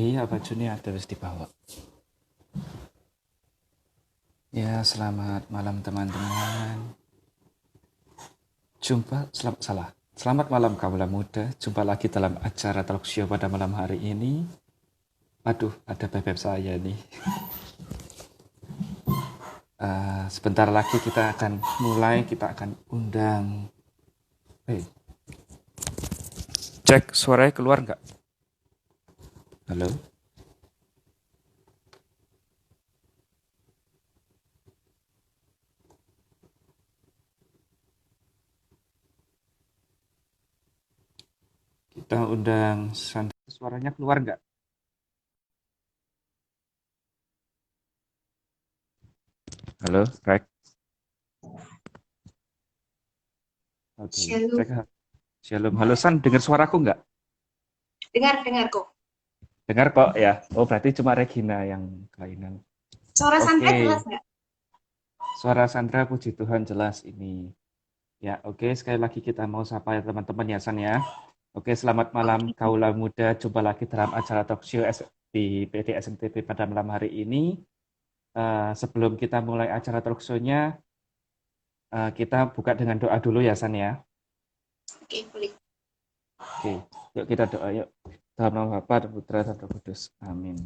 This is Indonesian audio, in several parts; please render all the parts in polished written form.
Iya, bajunya ada wis dibawa. Ya, selamat malam teman-teman. Salah. Selamat malam kaula muda. Jumpa lagi dalam acara talk show pada malam hari ini. Aduh, ada bebek saya nih. Sebentar lagi kita akan mulai, kita akan undang. Cek suaranya keluar nggak? Halo? Kita undang Sandra. Suaranya keluar nggak? Halo, Rek. Oke, Shalom. cek. Shalom. Halo San, dengar suaraku nggak? Dengar kok. Dengar kok ya. Oh, berarti cuma Regina yang kelainan. Suara Sandra jelas Oke, nggak? suara Sandra puji Tuhan jelas ini. Ya, oke, sekali lagi kita mau sapa ya teman-teman ya San ya. Oke, selamat malam Oke. kaula muda. Jumpa lagi dalam acara talk show di PD SMTP pada malam hari ini. Sebelum kita mulai acara talk show-nya, kita buka dengan doa dulu ya San ya. Oke, boleh. Oke, yuk kita doa yuk. Dalam nama Bapa dan Putra dan Roh Kudus. Amin.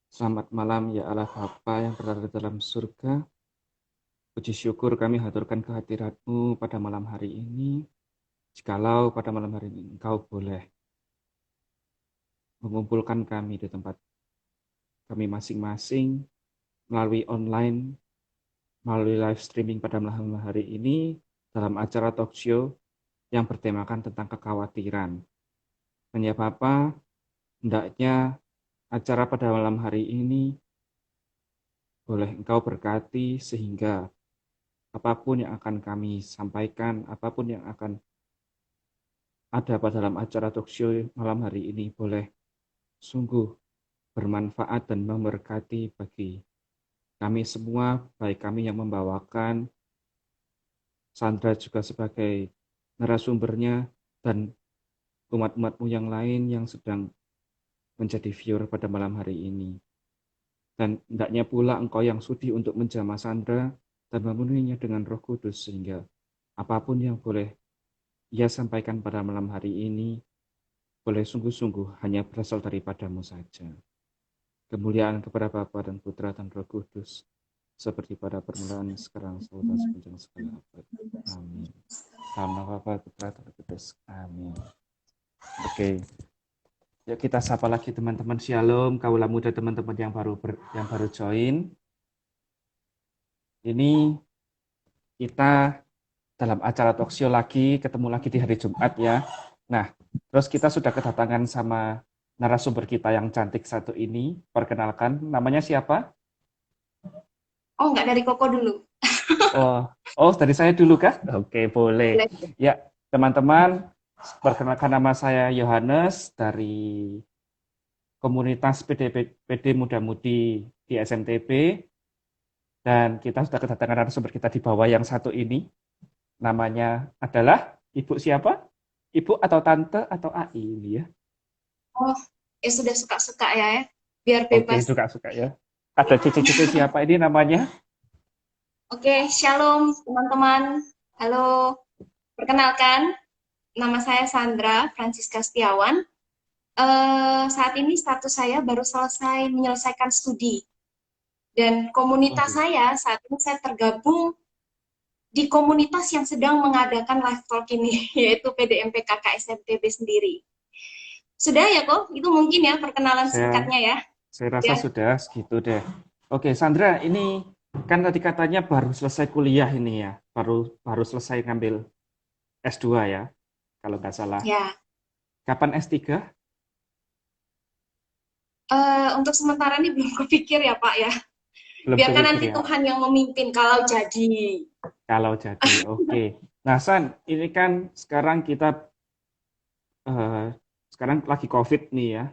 Selamat malam ya Allah Bapa yang berada di dalam surga. Puji syukur kami haturkan kehadirat-Mu pada malam hari ini. Jikalau pada malam hari ini Engkau boleh mengumpulkan kami di tempat kami masing-masing melalui online, melalui live streaming pada malam hari ini dalam acara talk show yang bertemakan tentang kekhawatiran. Dan ya Bapa, hendaknya acara pada malam hari ini boleh Engkau berkati sehingga apapun yang akan kami sampaikan, apapun yang akan ada pada dalam acara talk show malam hari ini boleh sungguh bermanfaat dan memberkati bagi kami semua, baik kami yang membawakan, Sandra juga sebagai narasumbernya, dan umat-umatmu yang lain yang sedang menjadi viewer pada malam hari ini. Dan hendaknya pula Engkau yang sudi untuk menjamah Sandra dan memenuhinya dengan Roh Kudus sehingga apapun yang boleh ia sampaikan pada malam hari ini boleh sungguh-sungguh hanya berasal daripadamu saja. Kemuliaan kepada Bapa dan Putra dan Roh Kudus, seperti pada permulaan, sekarang, selalu dan sepanjang segala abad. Amin. Dalam nama Bapa, Putra dan Roh Kudus. Amin. Oke, yuk kita sapa lagi teman-teman Shalom, kaula muda teman-teman yang baru join. Ini kita dalam acara talk show lagi, ketemu lagi di hari Jumat ya. Nah, terus kita sudah kedatangan sama narasumber kita yang cantik satu ini. Perkenalkan, namanya siapa? Oh, nggak dari Koko dulu. Oh, oh dari saya dulu kah? Oke, boleh. Boleh. Ya, teman-teman, perkenalkan nama saya Yohanes dari komunitas PD Muda Mudi di SMTP. Dan kita sudah kedatangan narasumber kita di bawah yang satu ini. Namanya adalah Ibu siapa? Ibu atau Tante atau AI ini ya? Oh, ya sudah suka-suka ya. Biar Oke, bebas. suka-suka ya. Ada cici-cici siapa ini namanya? Oke, Shalom teman-teman. Halo. Perkenalkan, nama saya Sandra Francisca Setiawan. Saat ini status saya baru selesai menyelesaikan studi. Dan Oh komunitas gitu. saya saat ini saya tergabung di komunitas yang sedang mengadakan live talk ini, yaitu PDMP KKSMTB sendiri. Sudah ya kok, itu mungkin ya perkenalan Saya singkatnya ya. saya rasa Ya, sudah segitu deh. Oke, Sandra, ini kan tadi katanya baru selesai kuliah ini ya, baru baru selesai ngambil S2 ya, kalau nggak salah. ya. Kapan S3? Untuk sementara ini belum kepikir ya Pak ya. Belum Biarkan kepikir nanti ya, Tuhan yang memimpin kalau jadi. kalau jadi. Oke. Nah, San, ini kan sekarang kita eh, sekarang lagi COVID nih ya,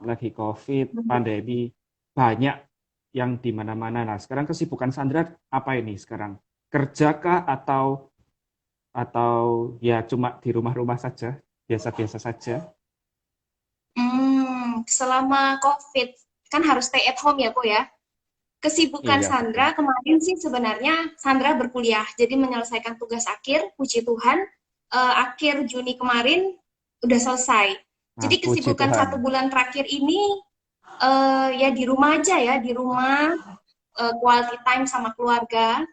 lagi COVID, pandemi, banyak yang di mana-mana. Nah, sekarang kesibukan Sandra apa ini sekarang? Kerjakah atau ya cuma di rumah-rumah saja, biasa-biasa saja? selama COVID kan harus stay at home ya, kok ya. Kesibukan Iya, betul. Sandra kemarin sih sebenarnya Sandra berkuliah, jadi menyelesaikan tugas akhir, puji Tuhan, akhir Juni kemarin udah selesai. Nah, Jadi puji kesibukan Tuhan. 1 bulan terakhir ini ya di rumah aja ya, di rumah, quality time sama keluarga.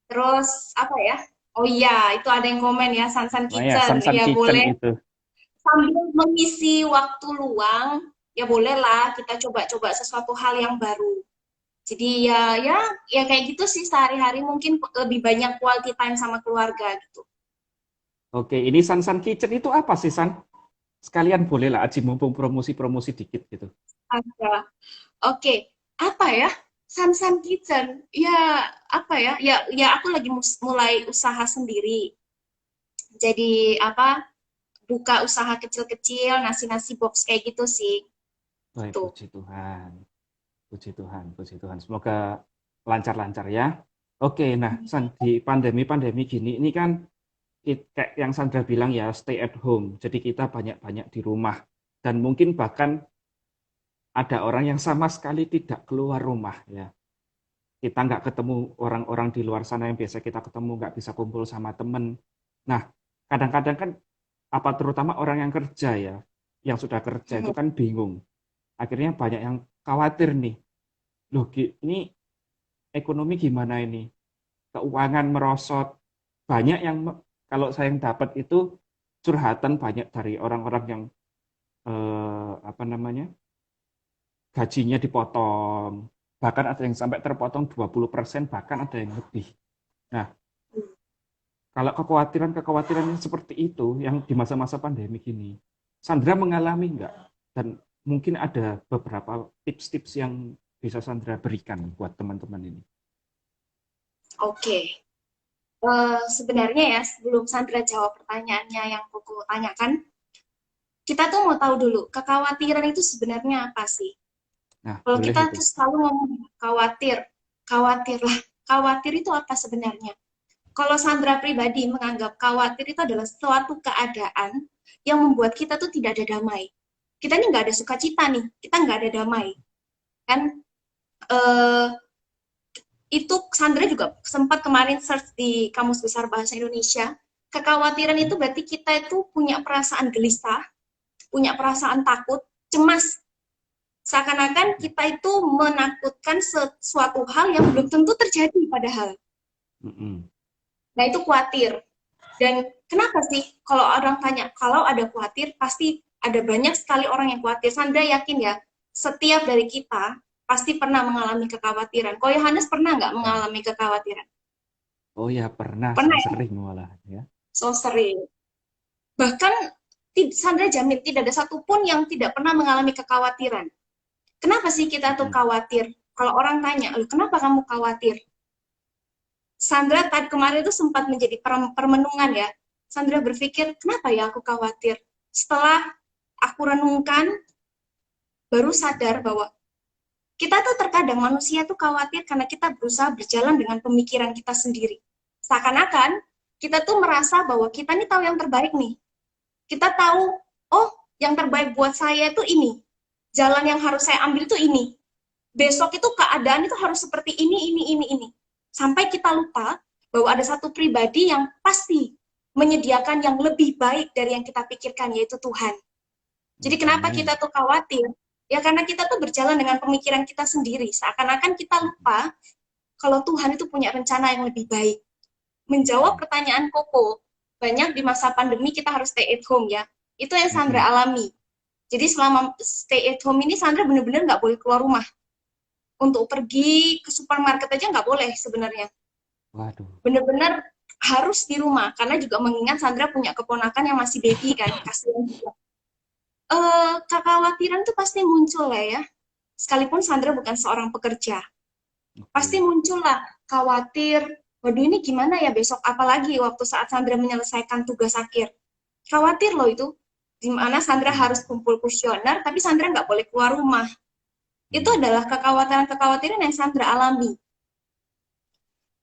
Terus apa ya? Oh iya, itu ada yang komen ya, Sansan Oh ya, Kitchen. Sansan Ya Kitchen boleh itu. sambil mengisi waktu luang, ya bolehlah kita coba-coba sesuatu hal yang baru. Jadi ya kayak gitu sih sehari-hari mungkin lebih banyak quality time sama keluarga gitu. Oke, ini Sansan Kitchen itu apa sih, San? Sekalian boleh lah, Aji, mumpung promosi-promosi dikit gitu. Ada. Oke, apa ya? Sansan Kitchen. Ya, apa ya? Ya aku lagi mulai usaha sendiri. Jadi apa? Buka usaha kecil-kecil, nasi-nasi box kayak gitu sih. Baik, Tuh. puji Tuhan. Puji Tuhan, puji Tuhan. Semoga lancar-lancar ya. Oke, nah, San, di pandemi-pandemi gini, ini kan kayak yang Sandra bilang ya, stay at home. Jadi kita banyak-banyak di rumah. Dan mungkin bahkan ada orang yang sama sekali tidak keluar rumah ya. Kita nggak ketemu orang-orang di luar sana yang biasa kita ketemu, nggak bisa kumpul sama temen. Nah, kadang-kadang kan, apa terutama orang yang kerja ya, yang sudah kerja itu kan bingung. Akhirnya banyak yang khawatir nih. Loh, ini ekonomi gimana ini? Keuangan merosot. Banyak yang, kalau saya yang dapat itu curhatan banyak dari orang-orang yang apa namanya, gajinya dipotong. Bahkan ada yang sampai terpotong 20%, bahkan ada yang lebih. Nah, kalau kekhawatiran-kekhawatiran seperti itu yang di masa-masa pandemi ini, Sandra mengalami nggak? Dan mungkin ada beberapa tips-tips yang bisa Sandra berikan buat teman-teman ini. Oke. Sebenarnya ya sebelum Sandra jawab pertanyaannya yang Koko tanyakan, kita tuh mau tahu dulu kekhawatiran itu sebenarnya apa sih? Nah, Kalau boleh kita itu. tuh selalu ngomong khawatir, khawatir lah, khawatir itu apa sebenarnya? Kalau Sandra pribadi menganggap khawatir itu adalah suatu keadaan yang membuat kita tuh tidak ada damai. Kita nih nggak ada sukacita nih, kita nggak ada damai, kan? Eh, itu Sandra juga sempat kemarin search di Kamus Besar Bahasa Indonesia. Kekhawatiran itu berarti kita itu punya perasaan gelisah, punya perasaan takut, cemas. Seakan-akan kita itu menakutkan sesuatu hal yang belum tentu terjadi padahal. Mm-mm. Nah, itu khawatir. Dan kenapa sih kalau orang tanya, kalau ada khawatir, pasti ada banyak sekali orang yang khawatir. Sandra yakin ya, setiap dari kita pasti pernah mengalami kekhawatiran. Kok Yohanes pernah nggak Ya. mengalami kekhawatiran? Oh ya, pernah, San, Pernah ya? sering malah ya. So sering. Bahkan Sandra jamin tidak ada satupun yang tidak pernah mengalami kekhawatiran. Kenapa sih kita tuh Mm-mm. khawatir? Kalau orang tanya, loh kenapa kamu khawatir? Sandra tadi kemarin itu sempat menjadi permenungan ya. Sandra berpikir, kenapa ya aku khawatir? Setelah aku renungkan, baru sadar bahwa kita tuh terkadang manusia tuh khawatir karena kita berusaha berjalan dengan pemikiran kita sendiri. Seakan-akan kita tuh merasa bahwa kita nih tahu yang terbaik nih. Kita tahu, oh yang terbaik buat saya itu ini. Jalan yang harus saya ambil itu ini. Besok itu keadaan itu harus seperti ini. Sampai kita lupa bahwa ada satu pribadi yang pasti menyediakan yang lebih baik dari yang kita pikirkan, yaitu Tuhan. Jadi kenapa Amin. kita tuh khawatir? Ya karena kita tuh berjalan dengan pemikiran kita sendiri. Seakan-akan kita lupa kalau Tuhan itu punya rencana yang lebih baik. Menjawab pertanyaan Koko, banyak di masa pandemi kita harus stay at home ya. Itu yang Sandra Mm-mm. alami. Jadi selama stay at home ini Sandra benar-benar nggak boleh keluar rumah. Untuk pergi ke supermarket aja nggak boleh sebenarnya. Waduh. Benar-benar harus di rumah. Karena juga mengingat Sandra punya keponakan yang masih baby kan. Kasihan juga. Kekhawatiran tuh pasti muncul lah ya. Sekalipun Sandra bukan seorang pekerja. Pasti Oke. muncul lah khawatir, waduh ini gimana ya besok, apalagi waktu saat Sandra menyelesaikan tugas akhir. Khawatir loh itu, di mana Sandra harus Mm. kumpul kuesioner, tapi Sandra nggak boleh keluar rumah. Itu Iya. adalah kekhawatiran-kekhawatiran yang Sandra alami.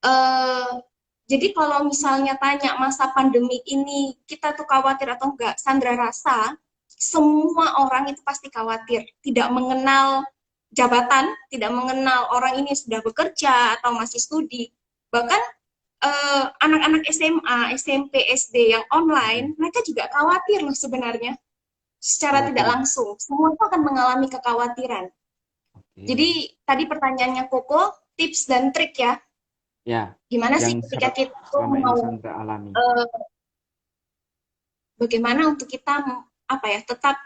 Uh, jadi kalau misalnya tanya masa pandemi ini kita tuh khawatir atau enggak, Sandra rasa Semua orang itu pasti khawatir, tidak mengenal jabatan, tidak mengenal orang ini sudah bekerja atau masih studi. Bahkan anak-anak SMA, SMP, SD yang online, mereka juga khawatir loh sebenarnya. Secara Khawatir tidak ya. langsung, semua itu akan mengalami kekhawatiran. Oke. Jadi tadi pertanyaannya Koko, tips dan trik ya. Ya, Gimana sih yang ketika kita tuh selama ini mau Sandra alami. uh, bagaimana untuk kita apa ya tetap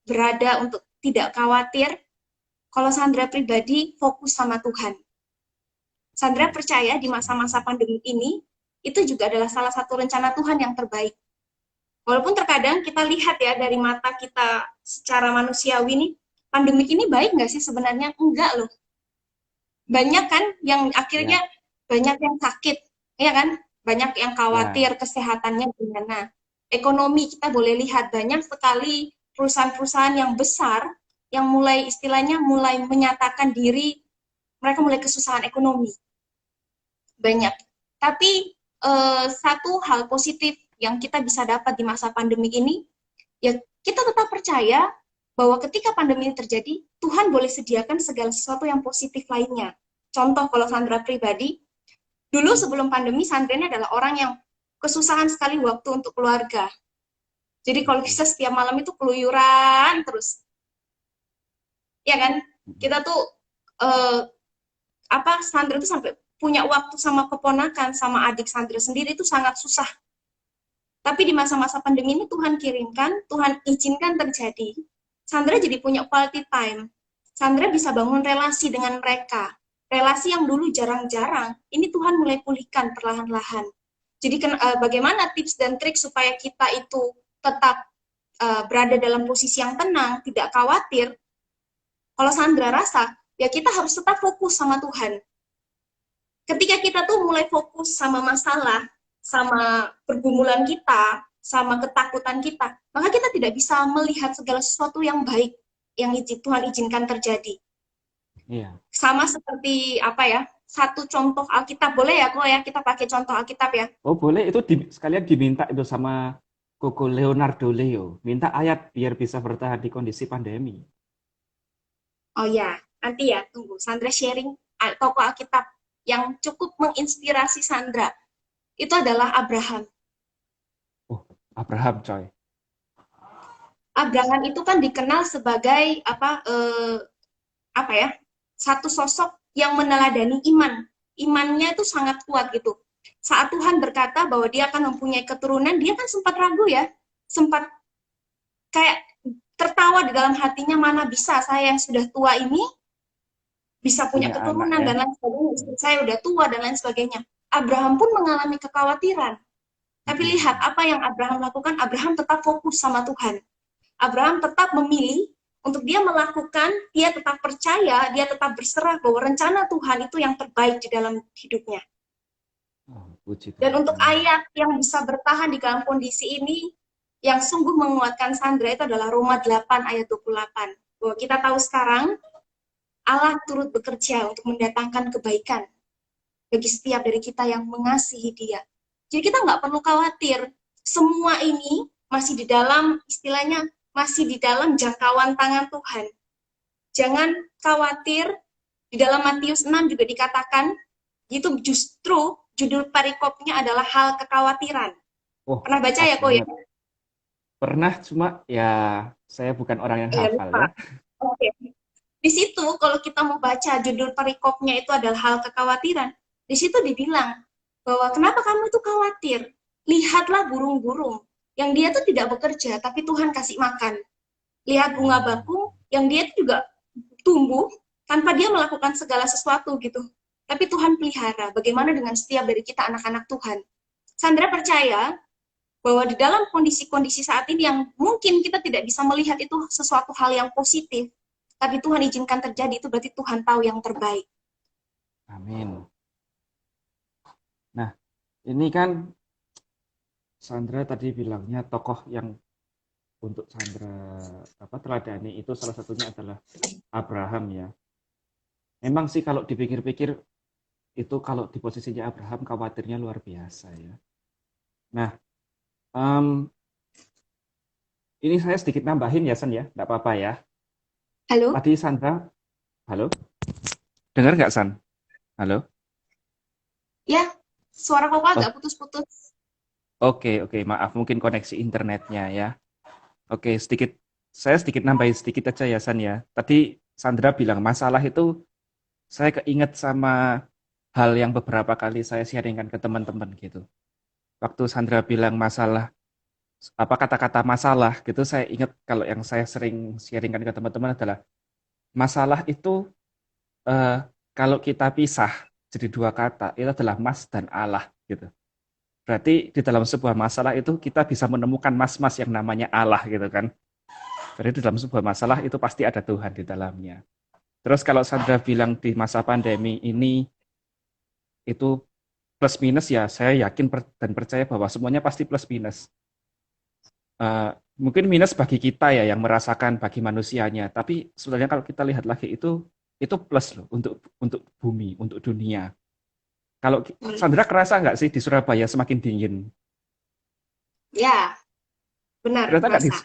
berada untuk tidak khawatir. Kalau Sandra pribadi fokus sama Tuhan. Sandra Ya, percaya di masa-masa pandemi ini itu juga adalah salah satu rencana Tuhan yang terbaik. Walaupun terkadang kita lihat ya dari mata kita secara manusiawi nih, pandemi ini baik nggak sih sebenarnya? Enggak loh. Banyak kan yang akhirnya ya, banyak yang sakit, ya kan? Banyak yang ya. khawatir kesehatannya gimana. Ekonomi kita boleh lihat banyak sekali perusahaan-perusahaan yang besar yang mulai istilahnya mulai menyatakan diri mereka mulai kesusahan ekonomi. Banyak. Tapi satu hal positif yang kita bisa dapat di masa pandemi ini, ya kita tetap percaya bahwa ketika pandemi ini terjadi, Tuhan boleh sediakan segala sesuatu yang positif lainnya. Contoh kalau Sandra pribadi, dulu sebelum pandemi Sandra ini adalah orang yang kesusahan sekali waktu untuk keluarga. Jadi kalau Oke. bisa setiap malam itu keluyuran terus, ya kan? Kita tuh eh, apa Sandra tuh sampai punya waktu sama keponakan sama adik Sandra sendiri itu sangat susah. Tapi di masa-masa pandemi ini Tuhan kirimkan, Tuhan izinkan terjadi. Sandra jadi punya quality time. Sandra bisa bangun relasi dengan mereka. Relasi yang dulu jarang-jarang, ini Tuhan mulai pulihkan perlahan-lahan. Jadi bagaimana tips dan trik supaya kita itu tetap berada dalam posisi yang tenang, tidak khawatir. Kalau Sandra rasa, ya kita harus tetap fokus sama Tuhan. Ketika kita tuh mulai fokus sama masalah, sama pergumulan kita, sama ketakutan kita, maka kita tidak bisa melihat segala sesuatu yang baik yang Tuhan izinkan terjadi. Iya. Sama seperti apa ya? Satu contoh Alkitab boleh ya kok ya kita pakai contoh Alkitab ya. Oh boleh, itu sekalian diminta itu sama Koko Leonardo Leo. Minta ayat biar bisa bertahan di kondisi pandemi. Oh ya, nanti ya tunggu Sandra sharing tokoh Alkitab yang cukup menginspirasi Sandra. Itu adalah Abraham. Oh, Abraham coy. Abraham itu kan dikenal sebagai apa ya? Satu sosok yang meneladani iman. Imannya itu sangat kuat gitu. Saat Tuhan berkata bahwa dia akan mempunyai keturunan, dia kan sempat ragu ya. Sempat kayak tertawa di dalam hatinya, mana bisa saya yang sudah tua ini bisa punya Punya anak keturunan ya. dan lain sebagainya. Istri saya udah tua dan lain sebagainya. Abraham pun mengalami kekhawatiran. Tapi lihat Mm-mm. apa yang Abraham lakukan. Abraham tetap fokus sama Tuhan. Abraham tetap memilih untuk dia melakukan, dia tetap percaya, dia tetap berserah bahwa rencana Tuhan itu yang terbaik di dalam hidupnya. Oh, puji Dan Tuhan. untuk Amin. ayat yang bisa bertahan di dalam kondisi ini, yang sungguh menguatkan Sandra itu adalah Roma 8 ayat 28. Bahwa kita tahu sekarang, Allah turut bekerja untuk mendatangkan kebaikan bagi setiap dari kita yang mengasihi dia. Jadi kita nggak perlu khawatir, semua ini masih di dalam, istilahnya, masih di dalam jangkauan tangan Tuhan. Jangan khawatir, di dalam Matius 6 juga dikatakan, itu justru judul perikopnya adalah hal kekhawatiran. Oh, Pernah baca pas ya kok ya? banget. Pernah cuma ya saya bukan orang yang Ya hafal lupa. ya. Oke. Di situ kalau kita mau baca judul perikopnya itu adalah hal kekhawatiran, di situ dibilang bahwa kenapa kamu itu khawatir? Lihatlah burung-burung yang dia tuh tidak bekerja tapi Tuhan kasih makan. Lihat bunga Oh, bakung yang dia tuh juga tumbuh tanpa dia melakukan segala sesuatu gitu. Tapi Tuhan pelihara. Bagaimana dengan setiap dari kita anak-anak Tuhan? Sandra percaya bahwa di dalam kondisi-kondisi saat ini yang mungkin kita tidak bisa melihat itu sesuatu hal yang positif, tapi Tuhan izinkan terjadi, itu berarti Tuhan tahu yang terbaik. amin. Nah, ini kan Sandra tadi bilangnya tokoh yang untuk Sandra apa teladani itu salah satunya adalah Abraham ya. Memang sih kalau dipikir-pikir itu kalau di posisinya Abraham khawatirnya luar biasa ya. Nah, em, Ini saya sedikit nambahin ya, San ya, nggak apa-apa ya. Halo? Tadi Sandra, halo, dengar nggak San? Halo? Ya, suara kakak Oh, agak putus-putus. oke, oke, maaf, mungkin koneksi internetnya ya. Oke, saya sedikit nambahin sedikit aja ya, San ya. Tadi Sandra bilang masalah itu, saya keinget sama hal yang beberapa kali saya sharingkan ke teman-teman gitu. Waktu Sandra bilang masalah, apa kata-kata masalah gitu, saya ingat kalau yang saya sering sharingkan ke teman-teman adalah masalah itu eh, kalau kita pisah jadi dua kata, itu adalah mas dan Allah gitu. Berarti di dalam sebuah masalah itu kita bisa menemukan mas-mas yang namanya Allah gitu kan. Jadi di dalam sebuah masalah itu pasti ada Tuhan di dalamnya. Terus kalau Sandra bilang di masa pandemi ini itu plus minus ya, saya yakin dan percaya bahwa semuanya pasti plus minus. Eh, Mungkin minus bagi kita ya yang merasakan bagi manusianya, tapi sebenarnya kalau kita lihat lagi itu plus loh untuk bumi, untuk dunia. Kalau Boleh. Sandra kerasa nggak sih di Surabaya semakin dingin? Ya, benar, Ternyata kerasa.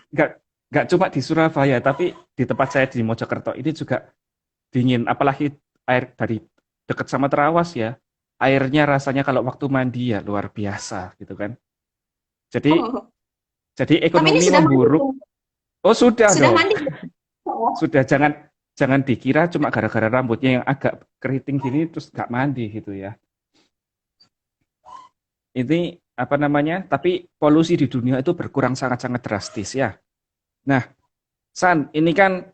nggak cuma di Surabaya, tapi di tempat saya di Mojokerto ini juga dingin. Apalagi air dari dekat sama Terawas ya, airnya rasanya kalau waktu mandi ya luar biasa gitu kan. Jadi Oh, jadi tapi ini ekonomi sudah mandi memburuk. belum? Oh sudah Sudah dong, mandi belum? Oh, sudah jangan dikira cuma gara-gara rambutnya yang agak keriting gini terus nggak mandi gitu ya. Ini apa namanya? Tapi polusi di dunia itu berkurang sangat-sangat drastis ya. Nah, San, ini kan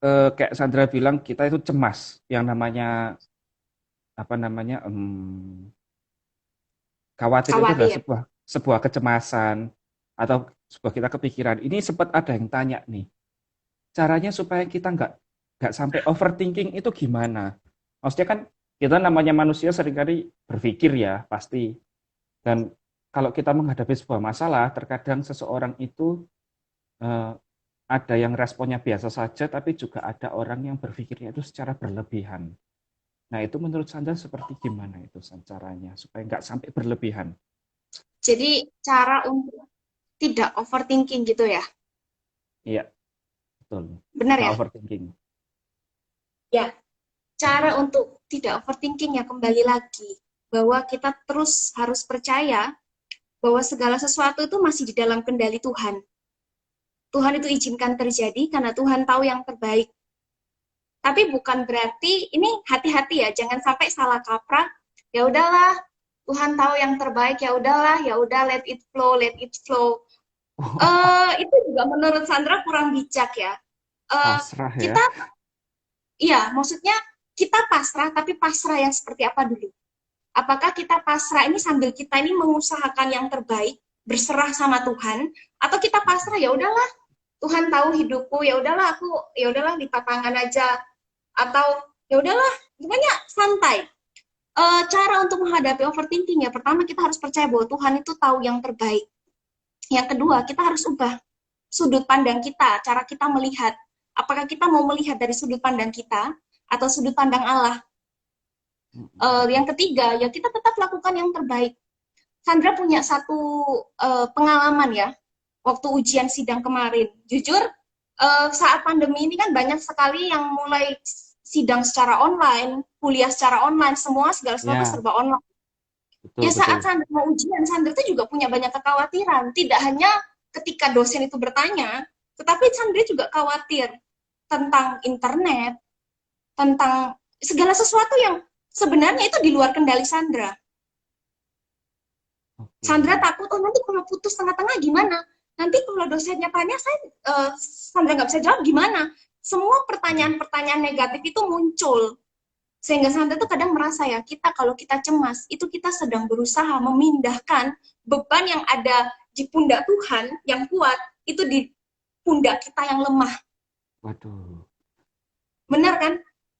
kayak Sandra bilang kita itu cemas yang namanya apa namanya khawatir itu adalah khawatir. sebuah sebuah kecemasan atau sebuah kita kepikiran. Ini sempat ada yang tanya nih, caranya supaya kita nggak sampai overthinking itu gimana? Maksudnya kan kita namanya manusia seringkali berpikir ya pasti. Dan kalau kita menghadapi sebuah masalah, terkadang seseorang itu eh, ada yang responnya biasa saja, tapi juga ada orang yang berpikirnya itu secara berlebihan. Nah, itu menurut Sandra seperti gimana itu caranya supaya nggak sampai berlebihan? Jadi cara untuk tidak overthinking gitu ya. Iya, betul. Benar Nggak ya? overthinking. Ya, cara untuk tidak overthinking ya kembali lagi bahwa kita terus harus percaya bahwa segala sesuatu itu masih di dalam kendali Tuhan. Tuhan itu izinkan terjadi karena Tuhan tahu yang terbaik. Tapi bukan berarti ini hati-hati ya, jangan sampai salah kaprah. Ya udahlah, Tuhan tahu yang terbaik, ya udahlah, ya udah let it flow, let it flow. Itu juga menurut Sandra kurang bijak ya. Eh, Pasrah ya. kita, iya, maksudnya kita pasrah, tapi pasrah yang seperti apa dulu? Apakah kita pasrah ini sambil kita ini mengusahakan yang terbaik, berserah sama Tuhan, atau kita pasrah ya udahlah, Tuhan tahu hidupku, ya udahlah aku, ya udahlah di tangan aja, atau ya udahlah, pokoknya santai. Cara untuk menghadapi overthinking ya, pertama kita harus percaya bahwa Tuhan itu tahu yang terbaik. Yang kedua, kita harus ubah sudut pandang kita, cara kita melihat. Apakah kita mau melihat dari sudut pandang kita atau sudut pandang Allah? Yang ketiga, ya kita tetap lakukan yang terbaik. Sandra punya satu pengalaman ya, waktu ujian sidang kemarin. Jujur, saat pandemi ini kan banyak sekali yang mulai sidang secara online, kuliah secara online, semua segala sesuatu Ya, serba online. betul Ya saat betul. Sandra mau ujian, Sandra itu juga punya banyak kekhawatiran. Tidak hanya ketika dosen itu bertanya, tetapi Sandra juga khawatir tentang internet, tentang segala sesuatu yang sebenarnya itu di luar kendali Sandra. Oke. Sandra takut, oh nanti kalau putus tengah-tengah gimana? Nanti kalau dosennya tanya, Sandra nggak bisa jawab gimana? Semua pertanyaan-pertanyaan negatif itu muncul. Sehingga Sandra tuh kadang merasa ya, kita kalau kita cemas, itu kita sedang berusaha memindahkan beban yang ada di pundak Tuhan yang kuat, itu di pundak kita yang lemah. Waduh. Benar kan?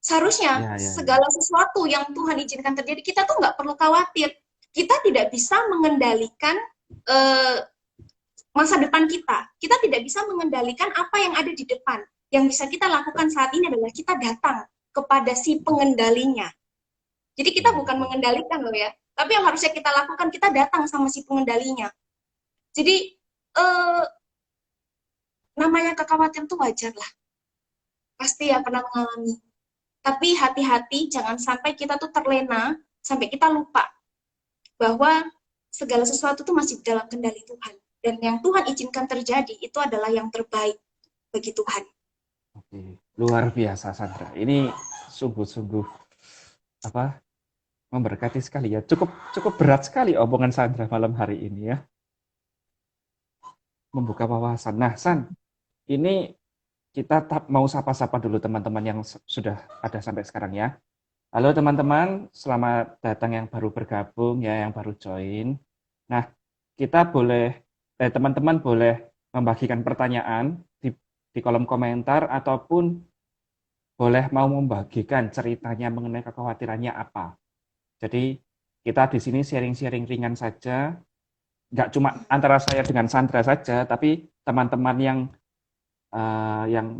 Seharusnya Ya, ya, ya. segala sesuatu yang Tuhan izinkan terjadi, kita tuh nggak perlu khawatir. Kita tidak bisa mengendalikan eh, masa depan kita. Kita tidak bisa mengendalikan apa yang ada di depan. Yang bisa kita lakukan saat ini adalah kita datang kepada si pengendalinya. Jadi kita Iya, bukan betul. mengendalikan loh ya, tapi yang harusnya kita lakukan, kita datang sama si pengendalinya. Jadi eh, namanya kekhawatiran itu wajar lah. Pasti ya pernah mengalami. Tapi hati-hati jangan sampai kita tuh terlena, sampai kita lupa bahwa segala sesuatu tuh masih dalam kendali Tuhan. Dan yang Tuhan izinkan terjadi itu adalah yang terbaik bagi Tuhan. Oke, luar biasa Sandra. Ini sungguh-sungguh apa memberkati sekali ya. Cukup cukup berat sekali omongan Sandra malam hari ini ya. Membuka wawasan. Nah, San, ini kita mau sapa-sapa dulu teman-teman yang sudah ada sampai sekarang ya. Halo teman-teman, selamat datang yang baru bergabung ya, yang baru join. Nah, kita boleh, teman-teman boleh membagikan pertanyaan di kolom komentar ataupun boleh mau membagikan ceritanya mengenai kekhawatirannya apa. Jadi kita di sini sharing-sharing ringan saja, nggak cuma antara saya dengan Sandra saja, tapi teman-teman yang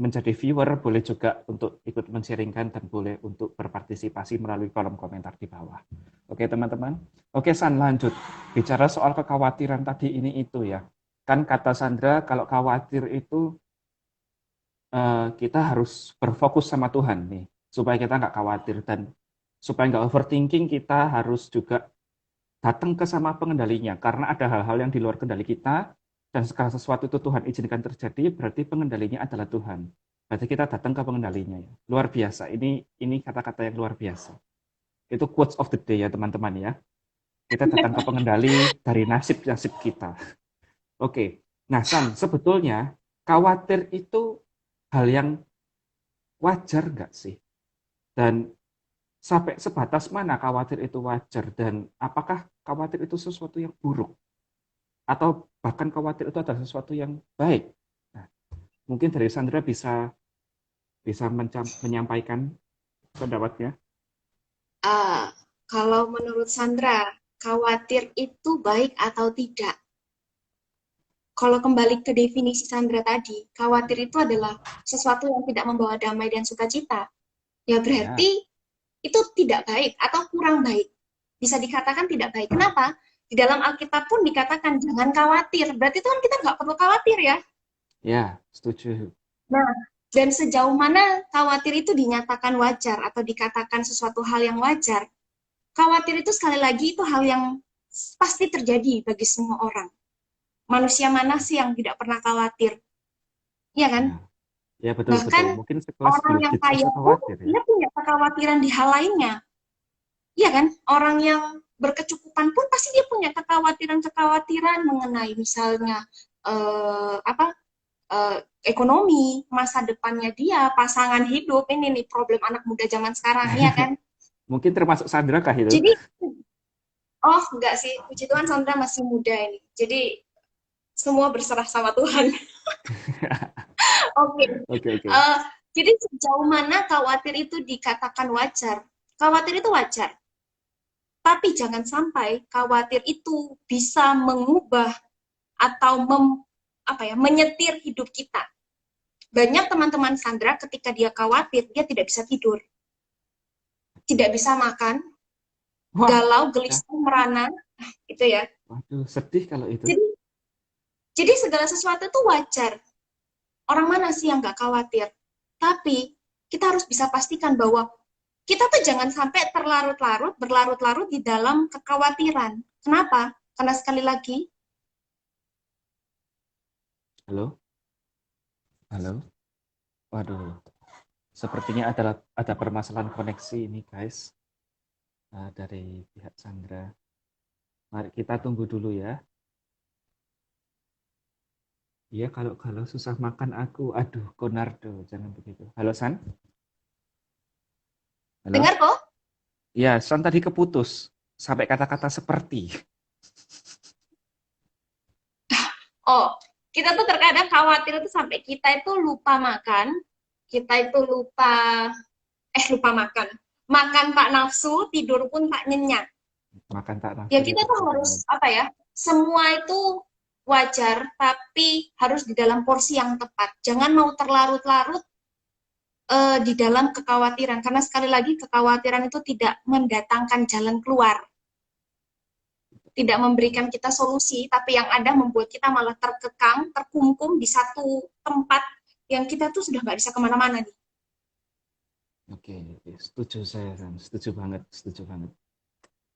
menjadi viewer boleh juga untuk ikut men-sharingkan dan boleh untuk berpartisipasi melalui kolom komentar di bawah. Oke teman-teman. Oke San, lanjut. Bicara soal kekhawatiran tadi ini itu ya. Kan kata Sandra kalau khawatir itu kita harus berfokus sama Tuhan nih. Supaya kita nggak khawatir dan supaya nggak overthinking kita harus juga datang ke sama pengendalinya. Karena ada hal-hal yang di luar kendali kita dan segala sesuatu itu Tuhan izinkan terjadi, berarti pengendalinya adalah Tuhan. Berarti kita datang ke pengendalinya ya. Luar biasa. Ini kata-kata yang luar biasa. Itu quotes of the day ya teman-teman ya. Kita datang ke pengendali dari nasib-nasib kita. Oke. Nah, San, sebetulnya khawatir itu hal yang wajar nggak sih? Dan sampai sebatas mana khawatir itu wajar dan apakah khawatir itu sesuatu yang buruk? Atau bahkan khawatir itu adalah sesuatu yang baik. Nah, mungkin dari Sandra bisa menyampaikan pendapatnya. Kalau menurut Sandra, khawatir itu baik atau tidak? Kalau kembali ke definisi Sandra tadi, khawatir itu adalah sesuatu yang tidak membawa damai dan sukacita. Ya Ya, berarti itu tidak baik atau kurang baik. Bisa dikatakan tidak baik. Kenapa? Di dalam Alkitab pun dikatakan jangan khawatir. Berarti itu kan kita nggak perlu khawatir ya. ya, setuju. Nah, dan sejauh mana khawatir itu dinyatakan wajar atau dikatakan sesuatu hal yang wajar, khawatir itu sekali lagi itu hal yang pasti terjadi bagi semua orang. Manusia mana sih yang tidak pernah khawatir? Iya kan? Ya, ya betul Bahkan betul. Mungkin sekelas orang Bill yang Gates kaya aja pun khawatir ya. dia punya kekhawatiran di hal lainnya. Iya kan? Orang yang berkecukupan pun pasti dia punya kekhawatiran-kekhawatiran mengenai misalnya apa ekonomi, masa depannya dia, pasangan hidup, ini nih problem anak muda zaman sekarang, ya kan? Mungkin termasuk Sandra kah itu? Jadi, oh enggak sih, puji Tuhan Sandra masih muda ini. Jadi, semua berserah sama Tuhan. Oke. Oke oke. Uh, jadi sejauh mana khawatir itu dikatakan wajar? Khawatir itu wajar. Tapi jangan sampai khawatir itu bisa mengubah atau menyetir hidup kita. Banyak teman-teman Sandra ketika dia khawatir, dia tidak bisa tidur. Tidak bisa makan, Wah, galau, ya. gelisah, merana, gitu ya. Waduh, sedih kalau itu. Jadi, jadi segala sesuatu itu wajar. Orang mana sih yang nggak khawatir? Tapi kita harus bisa pastikan bahwa kita tuh jangan sampai terlarut-larut, berlarut-larut di dalam kekhawatiran. Kenapa? Karena sekali lagi, Halo? Halo? Waduh, sepertinya ada permasalahan koneksi ini, guys. Dari pihak Sandra. Mari kita tunggu dulu ya. Iya, kalau susah makan aku, aduh, Konardo, jangan begitu. Halo San? Halo? dengar kok, Iya, San tadi keputus sampai kata-kata seperti. oh, kita tuh terkadang khawatir itu sampai kita itu lupa makan, kita itu lupa makan. Makan tak nafsu, tidur pun tak nyenyak. Makan tak Ya nafsu kita tidur tuh tak harus, nyenyak. apa ya, semua itu wajar, tapi harus di dalam porsi yang tepat. Jangan mau terlarut-larut di dalam kekhawatiran, karena sekali lagi kekhawatiran itu tidak mendatangkan jalan keluar. tidak memberikan kita solusi, tapi yang ada membuat kita malah terkekang, terkungkung di satu tempat yang kita tuh sudah nggak bisa kemana-mana nih. Oke, oke. Setuju saya, San. Setuju banget, setuju banget.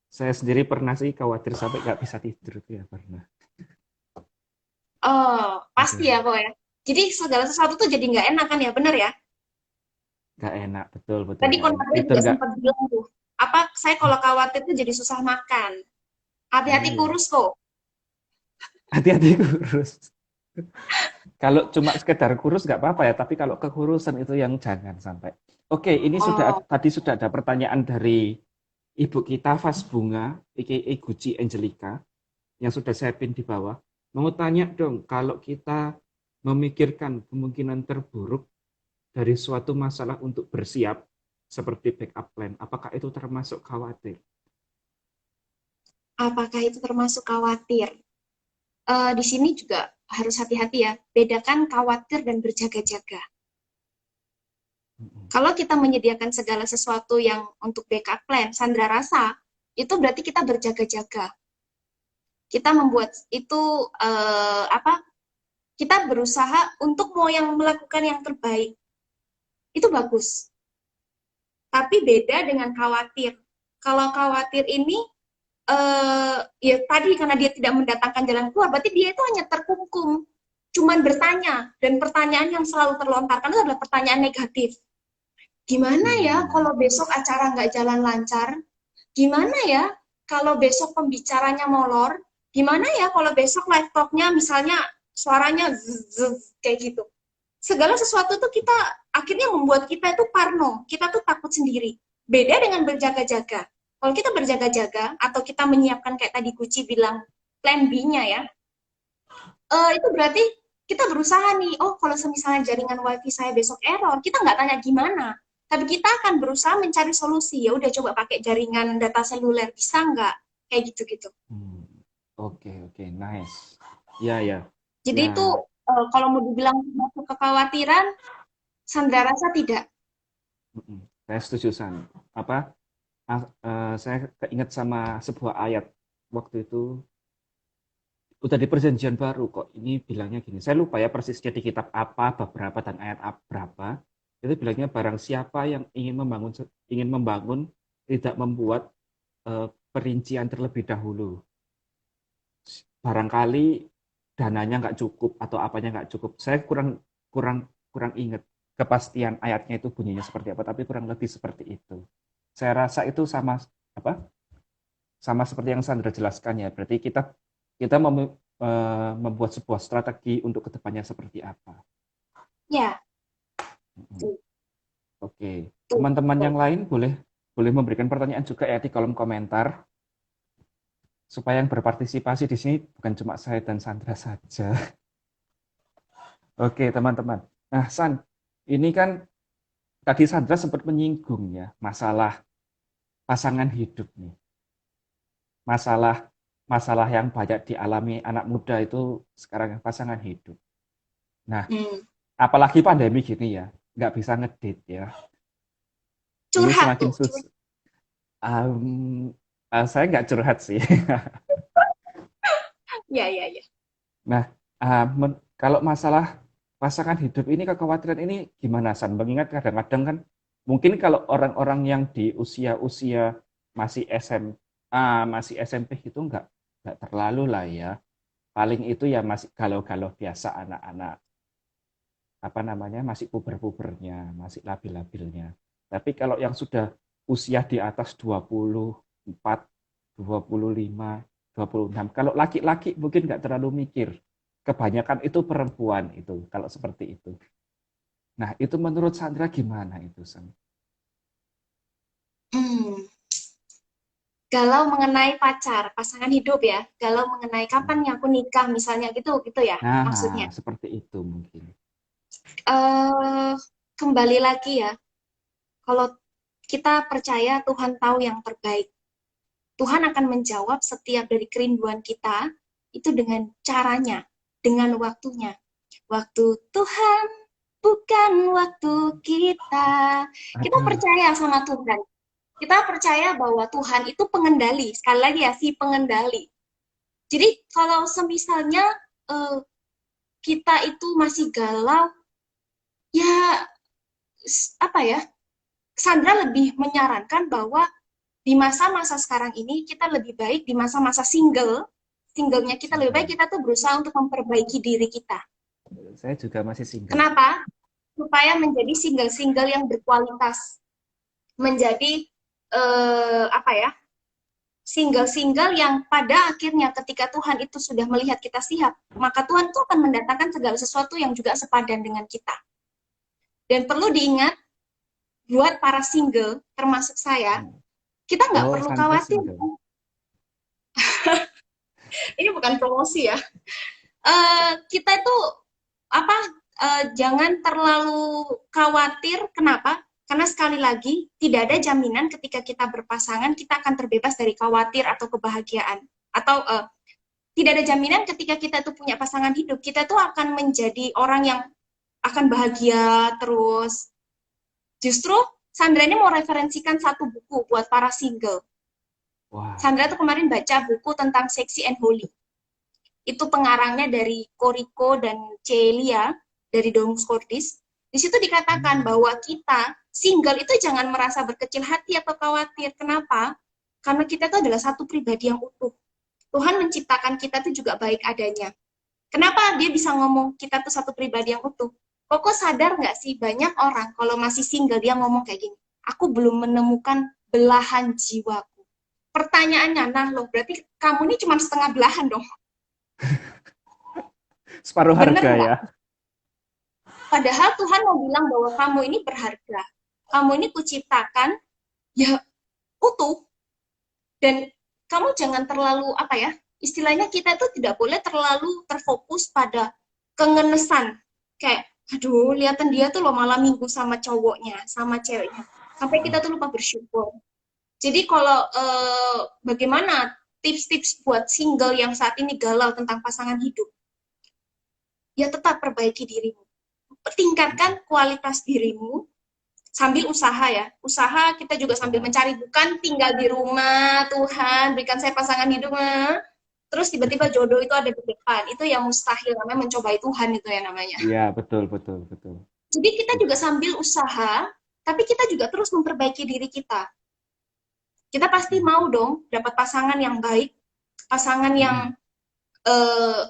Saya sendiri pernah sih khawatir sampai nggak bisa tidur itu ya pernah. Oh, pasti Aduh, ya pokoknya. Jadi segala sesuatu tuh jadi nggak enak kan ya, bener ya? nggak enak, betul, betul Tadi nggak enak. Konradnya Tidur juga nggak? sempat bilang tuh, apa saya kalau khawatir tuh jadi susah makan. Hati-hati Iya, kurus kok. hati-hati kurus. Kalau cuma sekedar kurus nggak apa-apa ya, tapi kalau kekurusan itu yang jangan sampai. Oke, ini Oh, tadi sudah ada pertanyaan dari ibu kita Vas Bunga, aka Guci Angelica, yang sudah saya pin di bawah. Mau tanya dong, kalau kita memikirkan kemungkinan terburuk dari suatu masalah untuk bersiap, seperti backup plan, apakah itu termasuk khawatir? apakah itu termasuk khawatir? Di sini juga harus hati-hati ya. Bedakan khawatir dan berjaga-jaga. Kalau kita menyediakan segala sesuatu yang untuk backup plan, Sandra rasa itu berarti kita berjaga-jaga. Kita membuat itu apa? Kita berusaha untuk mau yang melakukan yang terbaik. Itu bagus. Tapi beda dengan khawatir. Kalau khawatir ini ya tadi karena dia tidak mendatangkan jalan keluar, berarti dia itu hanya terkungkung, cuman bertanya, dan pertanyaan yang selalu terlontarkan itu adalah pertanyaan negatif. Gimana ya Hmm. kalau besok acara nggak jalan lancar? Gimana ya kalau besok pembicaranya molor? Gimana ya kalau besok live talk-nya misalnya suaranya zzz, kayak gitu. Segala sesuatu tuh kita akhirnya membuat kita itu parno, kita tuh takut sendiri. Beda dengan berjaga-jaga. Kalau kita berjaga-jaga atau kita menyiapkan kayak tadi Guci bilang plan B-nya ya, itu berarti kita berusaha nih, oh kalau misalnya jaringan wifi saya besok error, kita nggak tanya gimana, tapi kita akan berusaha mencari solusi. Ya udah coba pakai jaringan data seluler, bisa nggak? Kayak gitu-gitu. Hmm. Oke, oke, nice. Ya, ya, Jadi ya. itu kalau mau dibilang masuk kekhawatiran, Sandra rasa tidak. Mm-mm. Saya setuju, San. Apa? Saya keinget sama sebuah ayat waktu itu udah di perjanjian baru kok. Ini bilangnya gini. Saya lupa ya persisnya di kitab apa, bab berapa dan ayat berapa. Itu bilangnya barang siapa yang ingin membangun tidak membuat perincian terlebih dahulu. Barangkali dananya nggak cukup atau apanya nggak cukup. Saya kurang kurang kurang ingat kepastian ayatnya itu bunyinya seperti apa, tapi kurang lebih seperti itu. Saya rasa itu sama apa? Sama seperti yang Sandra jelaskan ya. Berarti kita kita membuat sebuah strategi untuk kedepannya seperti apa. Ya, Mm-mm. tuh, Oke, tuh, teman-teman tuh. yang lain boleh boleh memberikan pertanyaan juga ya di kolom komentar supaya yang berpartisipasi di sini bukan cuma saya dan Sandra saja. Oke, teman-teman. Nah, San, ini kan tadi Sandra sempat menyinggung ya masalah pasangan hidup nih. Masalah masalah yang banyak dialami anak muda itu sekarang yang pasangan hidup. Nah, Hmm. apalagi pandemi gini ya, nggak bisa ngedit ya. Ini Curhat semakin tuh, susah. Saya nggak curhat sih. ya, ya, ya. Nah, kalau masalah pasangan hidup ini, kekhawatiran ini gimana, San? Mengingat kadang-kadang kan, mungkin kalau orang-orang yang di usia-usia masih SMA, masih SMP gitu, nggak terlalu lah ya. Paling itu ya masih galau-galau biasa anak-anak, apa namanya, masih puber-pubernya, masih labil-labilnya. Tapi kalau yang sudah usia di atas 24, 25, 26, kalau laki-laki mungkin nggak terlalu mikir. Kebanyakan itu perempuan itu, kalau seperti itu. Nah, itu menurut Sandra gimana itu, San? Hmm. Galau mengenai pacar, pasangan hidup ya. Galau mengenai kapan ya aku nikah misalnya gitu, gitu ya maksudnya. Nah, seperti itu mungkin. eh Kembali lagi ya, kalau kita percaya Tuhan tahu yang terbaik. Tuhan akan menjawab setiap dari kerinduan kita itu dengan caranya, dengan waktunya. Waktu Tuhan bukan waktu kita. Kita Aduh, percaya sama Tuhan. Kita percaya bahwa Tuhan itu pengendali. Sekali lagi ya, si pengendali. Jadi kalau semisalnya eh, kita itu masih galau, ya apa ya? Sandra lebih menyarankan bahwa di masa-masa sekarang ini kita lebih baik di masa-masa singlenya kita lebih baik Single. kita tuh berusaha untuk memperbaiki diri kita. Saya juga masih single. Kenapa? Supaya menjadi single-single yang berkualitas, menjadi apa ya? Single-single yang pada akhirnya ketika Tuhan itu sudah melihat kita siap, maka Tuhan tuh akan mendatangkan segala sesuatu yang juga sepadan dengan kita. Dan perlu diingat, buat para single, termasuk saya, kita nggak Oh, perlu Sandra khawatir. single. Ini bukan promosi ya. Kita itu apa jangan terlalu khawatir. Kenapa? Karena sekali lagi tidak ada jaminan ketika kita berpasangan kita akan terbebas dari khawatir atau kebahagiaan, atau tidak ada jaminan ketika kita tuh punya pasangan hidup kita tuh akan menjadi orang yang akan bahagia terus. Justru Sandra ini mau referensikan satu buku buat para single. Wah, Sandra tuh kemarin baca buku tentang Sexy and Holy. Itu pengarangnya dari Koriko dan Celia dari Dong Scordis. Di situ dikatakan hmm, bahwa kita single itu jangan merasa berkecil hati atau khawatir. Kenapa? Karena kita itu adalah satu pribadi yang utuh. Tuhan menciptakan kita itu juga baik adanya. Kenapa dia bisa ngomong kita tuh satu pribadi yang utuh? Koko sadar nggak sih banyak orang kalau masih single dia ngomong kayak gini, aku belum menemukan belahan jiwaku. Pertanyaannya, nah loh berarti kamu ini cuma setengah belahan dong. separuh Bener harga nggak? ya. Padahal Tuhan mau bilang bahwa kamu ini berharga. Kamu ini kuciptakan ya utuh. Dan kamu jangan terlalu apa ya? Istilahnya kita itu tidak boleh terlalu terfokus pada kengenesan. Kayak aduh, lihatin dia tuh lo malam minggu sama cowoknya, sama ceweknya. Sampai kita tuh lupa bersyukur. Jadi kalau bagaimana tips-tips buat single yang saat ini galau tentang pasangan hidup? Ya tetap perbaiki dirimu. Tingkatkan kualitas dirimu sambil usaha ya. Usaha kita juga sambil Usaha. mencari, bukan tinggal di rumah, Tuhan berikan saya pasangan hidup, terus tiba-tiba jodoh itu ada di depan. Itu yang mustahil, namanya mencobai Tuhan itu ya namanya. Iya, betul, betul, betul. Jadi kita juga Setuju. sambil usaha, tapi kita juga terus memperbaiki diri kita. Kita pasti Hmm, mau dong dapat pasangan yang baik, pasangan yang hmm, eh,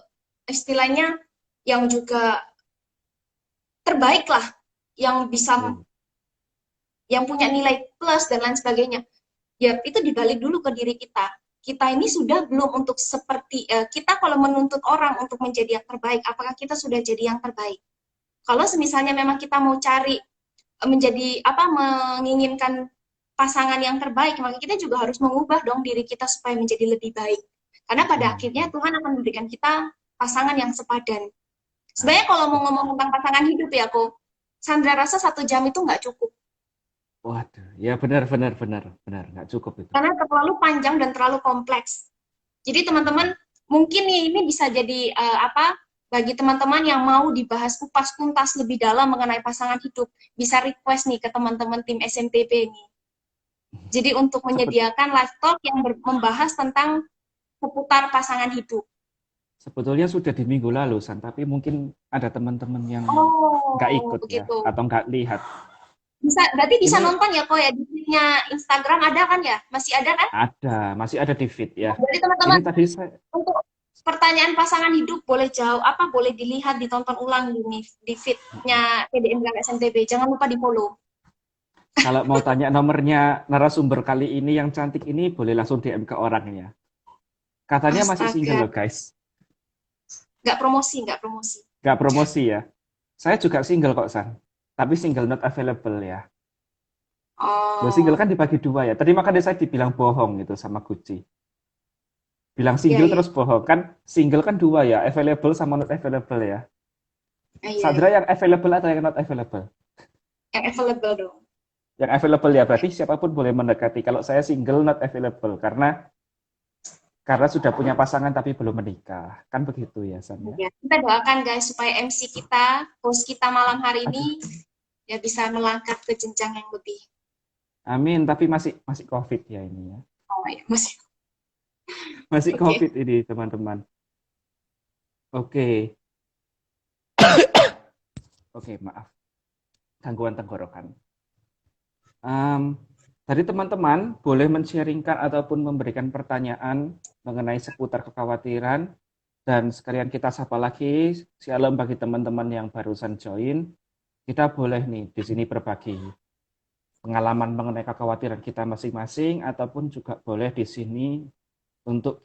istilahnya yang juga terbaik lah, yang bisa, betul. yang punya nilai plus dan lain sebagainya. Ya itu dibalik dulu ke diri kita. Kita ini sudah belum untuk seperti kita kalau menuntut orang untuk menjadi yang terbaik, apakah kita sudah jadi yang terbaik? Kalau misalnya memang kita mau cari menjadi apa, menginginkan pasangan yang terbaik, maka kita juga harus mengubah dong diri kita supaya menjadi lebih baik. Karena pada Hmm, akhirnya hmm. Tuhan akan memberikan kita pasangan yang sepadan. Nah, Sebenarnya kalau mau setuju. ngomong tentang pasangan hidup ya, kok Sandra rasa 1 jam itu nggak cukup. Waduh, ya benar, benar, benar, benar. Nggak cukup itu. Karena terlalu panjang dan terlalu kompleks. Jadi teman-teman mungkin nih ini bisa jadi apa, bagi teman-teman yang mau dibahas kupas tuntas lebih dalam mengenai pasangan hidup, bisa request nih ke teman-teman tim SMTP nih. Jadi untuk Sebet- menyediakan live talk yang membahas tentang seputar pasangan hidup. Sebetulnya sudah di minggu lalu, San, tapi mungkin ada teman-teman yang nggak Oh, ikut ya, begitu. atau nggak lihat. Bisa, berarti bisa Ini nonton ya kok ya di feed-nya Instagram ada kan ya? Masih ada kan? masih ada di feed ya. Berarti Ini teman-teman tadi saya, untuk pertanyaan pasangan hidup boleh jauh apa boleh dilihat ditonton ulang di feed-nya PDM SMTB. Jangan lupa di-follow. kalau mau tanya nomornya narasumber kali ini yang cantik ini, boleh langsung DM ke orangnya. Katanya masih single Astaga, loh, guys. nggak promosi, nggak promosi. Nggak promosi ya. Saya juga single kok, San. Tapi single not available ya. Loh, single Oh, kan dibagi dua ya. Tadi makanya saya dibilang bohong gitu sama Gucci. Bilang iya single iya, terus bohong. Kan single kan dua ya, available sama not available ya. iya Sandra iya. yang available atau yang not available? Yang available dong. Yang available ya, berarti siapapun boleh mendekati. Kalau saya single not available karena sudah punya pasangan tapi belum menikah. Kan begitu ya, San ya. Ya, kita doakan guys supaya MC kita, host kita malam hari ini Aduh, ya bisa melangkah ke jenjang yang lebih. amin, tapi masih masih COVID ya ini ya. Oh ya, masih Masih Oke. COVID ini, teman-teman. Oke, oke, maaf. Gangguan tenggorokan. Em, Tadi teman-teman boleh men-sharingkan ataupun memberikan pertanyaan mengenai seputar kekhawatiran. Dan sekalian kita sapa lagi, shalom bagi teman-teman yang barusan join. Kita boleh nih di sini berbagi pengalaman mengenai kekhawatiran kita masing-masing, ataupun juga boleh di sini untuk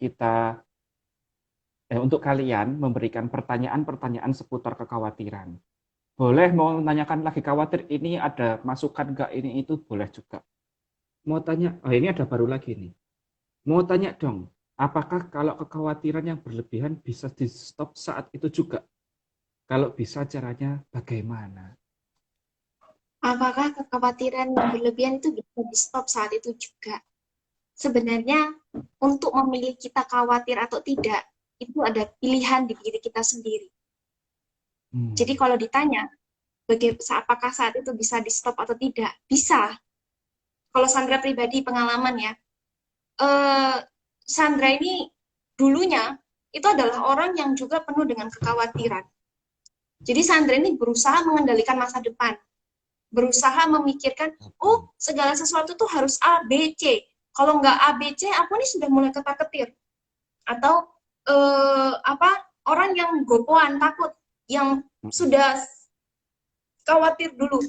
untuk kalian memberikan pertanyaan-pertanyaan seputar kekhawatiran. Boleh mau menanyakan lagi khawatir ini ada masukan nggak ini itu boleh juga. Mau tanya, oh ini ada baru lagi nih. Mau tanya dong, apakah kalau kekhawatiran yang berlebihan bisa di stop saat itu juga? Kalau bisa caranya bagaimana? Apakah kekhawatiran yang berlebihan itu bisa di-stop saat itu juga? Sebenarnya untuk memilih kita khawatir atau tidak, itu ada pilihan di diri kita sendiri. Jadi Hmm. kalau ditanya, apakah saat itu bisa di-stop atau tidak? Bisa. Kalau Sandra pribadi pengalaman ya, eh, Sandra ini dulunya itu adalah orang yang juga penuh dengan kekhawatiran. Jadi Sandra ini berusaha mengendalikan masa depan, berusaha memikirkan, Oke. oh segala sesuatu tuh harus A, B, C. Kalau nggak A, B, C, aku ini sudah mulai ketar-ketir. Atau orang yang gopoan, takut, yang Mm-mm. sudah khawatir dulu.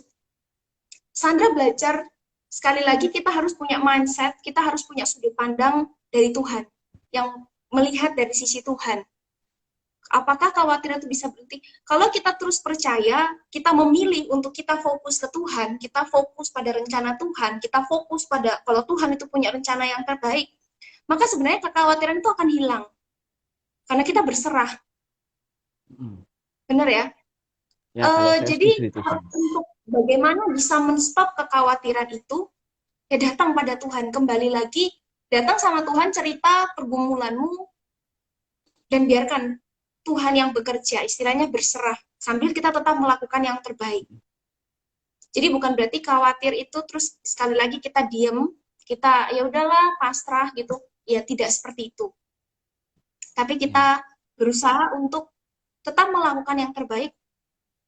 Sandra belajar, sekali lagi kita harus punya mindset, kita harus punya sudut pandang dari Tuhan, yang melihat dari sisi Tuhan. Apakah kekhawatiran itu bisa berhenti? Kalau kita terus percaya, kita memilih untuk kita fokus ke Tuhan, kita fokus pada rencana Tuhan, kita fokus pada kalau Tuhan itu punya rencana yang terbaik, maka sebenarnya kekhawatiran itu akan hilang. Karena kita berserah, Mm-mm. benar ya? Ya, kalau saya Jadi setuju itu, San. untuk bagaimana bisa menstop kekhawatiran itu, ya datang pada Tuhan, kembali lagi, datang sama Tuhan, cerita pergumulanmu, dan biarkan Tuhan yang bekerja, istilahnya berserah, sambil kita tetap melakukan yang terbaik. Jadi bukan berarti khawatir itu terus sekali lagi kita diem, kita ya udahlah pasrah gitu, ya tidak seperti itu. Tapi Ya, kita berusaha untuk tetap melakukan yang terbaik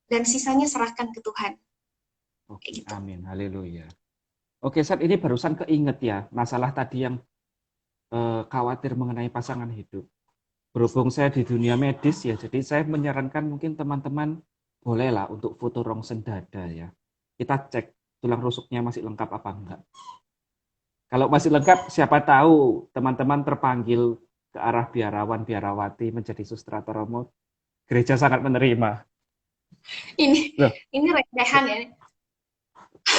dan sisanya serahkan ke Tuhan. Kayak oke, gitu. amin, haleluya. Oke, saat ini barusan keinget ya, masalah tadi yang khawatir mengenai pasangan hidup. Berhubung saya di dunia medis ya, jadi saya menyarankan mungkin teman-teman bolehlah untuk foto rongsen dada ya. Kita cek tulang rusuknya masih lengkap apa enggak. Kalau masih lengkap, siapa tahu teman-teman terpanggil ke arah biarawan biarawati menjadi sustrata Romo. Gereja sangat menerima. Ini Loh, ini recehan ya.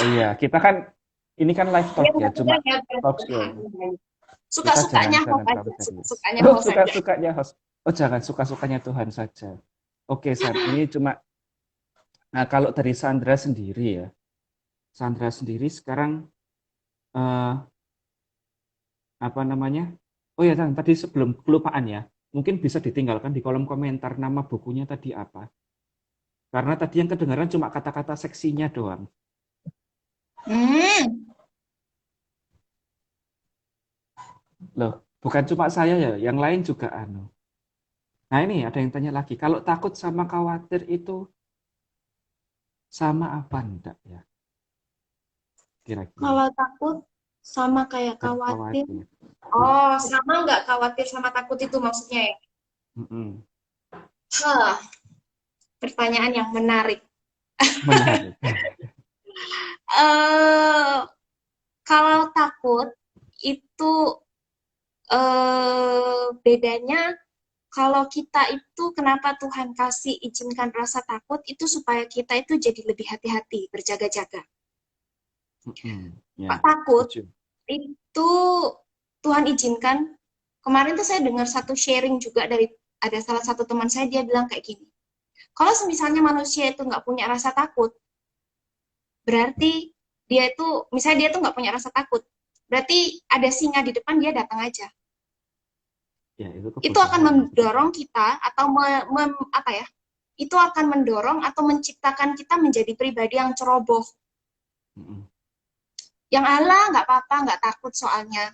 oh iya, kita kan ini kan live Ya talk ya, cuma benar-benar ya talk show. Kita jangan suka-sukanya jangan host terlalu aja, serius. suka-sukanya Oh, host aja. suka-sukanya host. Oh, jangan suka-sukanya Tuhan saja. Oke, San, ini cuma nah kalau dari Sandra sendiri ya. Sandra sendiri sekarang eh, apa namanya? Oh ya, San, tadi sebelum kelupaan ya. Mungkin bisa ditinggalkan di kolom komentar nama bukunya tadi apa. Karena tadi yang kedengaran cuma kata-kata seksinya doang. Hmm, Loh, bukan cuma saya ya, yang lain juga anu. Nah, ini ada yang tanya lagi, kalau takut sama khawatir itu sama apa enggak ya kira-kira? kalau takut sama kayak Dan khawatir. khawatir. Oh, sama nggak khawatir sama takut itu maksudnya ya? Mm-mm. Hah, pertanyaan yang menarik. Menarik. eh Kalau takut itu bedanya kalau kita itu kenapa Tuhan kasih izinkan rasa takut itu supaya kita itu jadi lebih hati-hati, berjaga-jaga. Mm-mm. Pak Ya, takut setuju. itu Tuhan izinkan. Kemarin tuh saya dengar satu sharing juga dari ada salah satu teman saya, dia bilang kayak gini. Kalau misalnya manusia itu nggak punya rasa takut, berarti dia itu misalnya dia tuh nggak punya rasa takut, berarti ada singa di depan, dia datang aja. Ya, itu Itu akan kebodohan mendorong sebetulnya. kita atau apa ya, itu akan mendorong atau menciptakan kita menjadi pribadi yang ceroboh, Mm-mm. yang ala nggak apa-apa, nggak takut soalnya.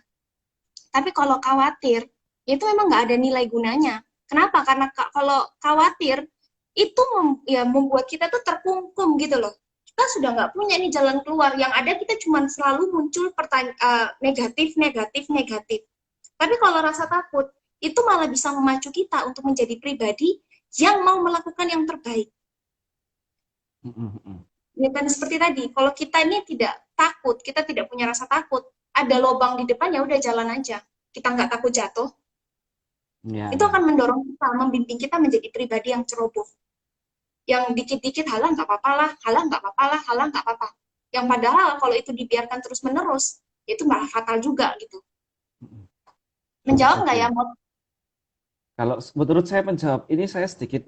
Tapi kalau khawatir, itu memang nggak ada nilai gunanya. Kenapa? Karena kalau khawatir itu ya membuat kita tuh terkungkung gitu loh. Kita sudah nggak punya nih jalan keluar. Yang ada kita cuma selalu muncul negatif, negatif, negatif. Tapi kalau rasa takut itu malah bisa memacu kita untuk menjadi pribadi yang mau melakukan yang terbaik. Ya kan seperti tadi, kalau kita ini tidak takut, kita tidak punya rasa takut, ada lubang di depan ya udah jalan aja. Kita nggak takut jatuh, Ya, itu ya. akan mendorong kita, membimbing kita menjadi pribadi yang ceroboh. Yang dikit-dikit halah nggak apa-apa lah, halah nggak apa-apa lah, halah nggak apa-apa. Yang padahal kalau itu dibiarkan terus-menerus, itu malah fatal juga gitu. Menjawab nggak ya, Oke. Mot? Kalau menurut saya menjawab ini, saya sedikit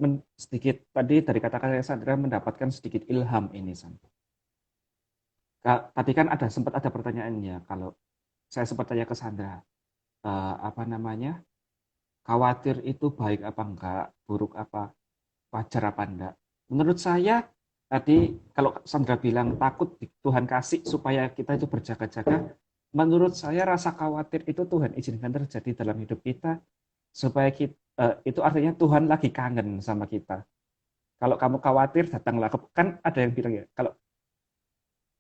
tadi dari kata-kata Sandra mendapatkan sedikit ilham ini, San. Tadi kan sempat ada pertanyaannya, kalau saya sempat tanya ke Sandra, apa namanya, khawatir itu baik apa enggak, buruk apa, wajar apa enggak. Menurut saya tadi kalau Sandra bilang takut Tuhan kasih supaya kita itu berjaga-jaga, menurut saya rasa khawatir itu Tuhan izinkan terjadi dalam hidup kita supaya kita, itu artinya Tuhan lagi kangen sama kita. Kalau kamu khawatir datanglah kan ada yang bilang ya, kalau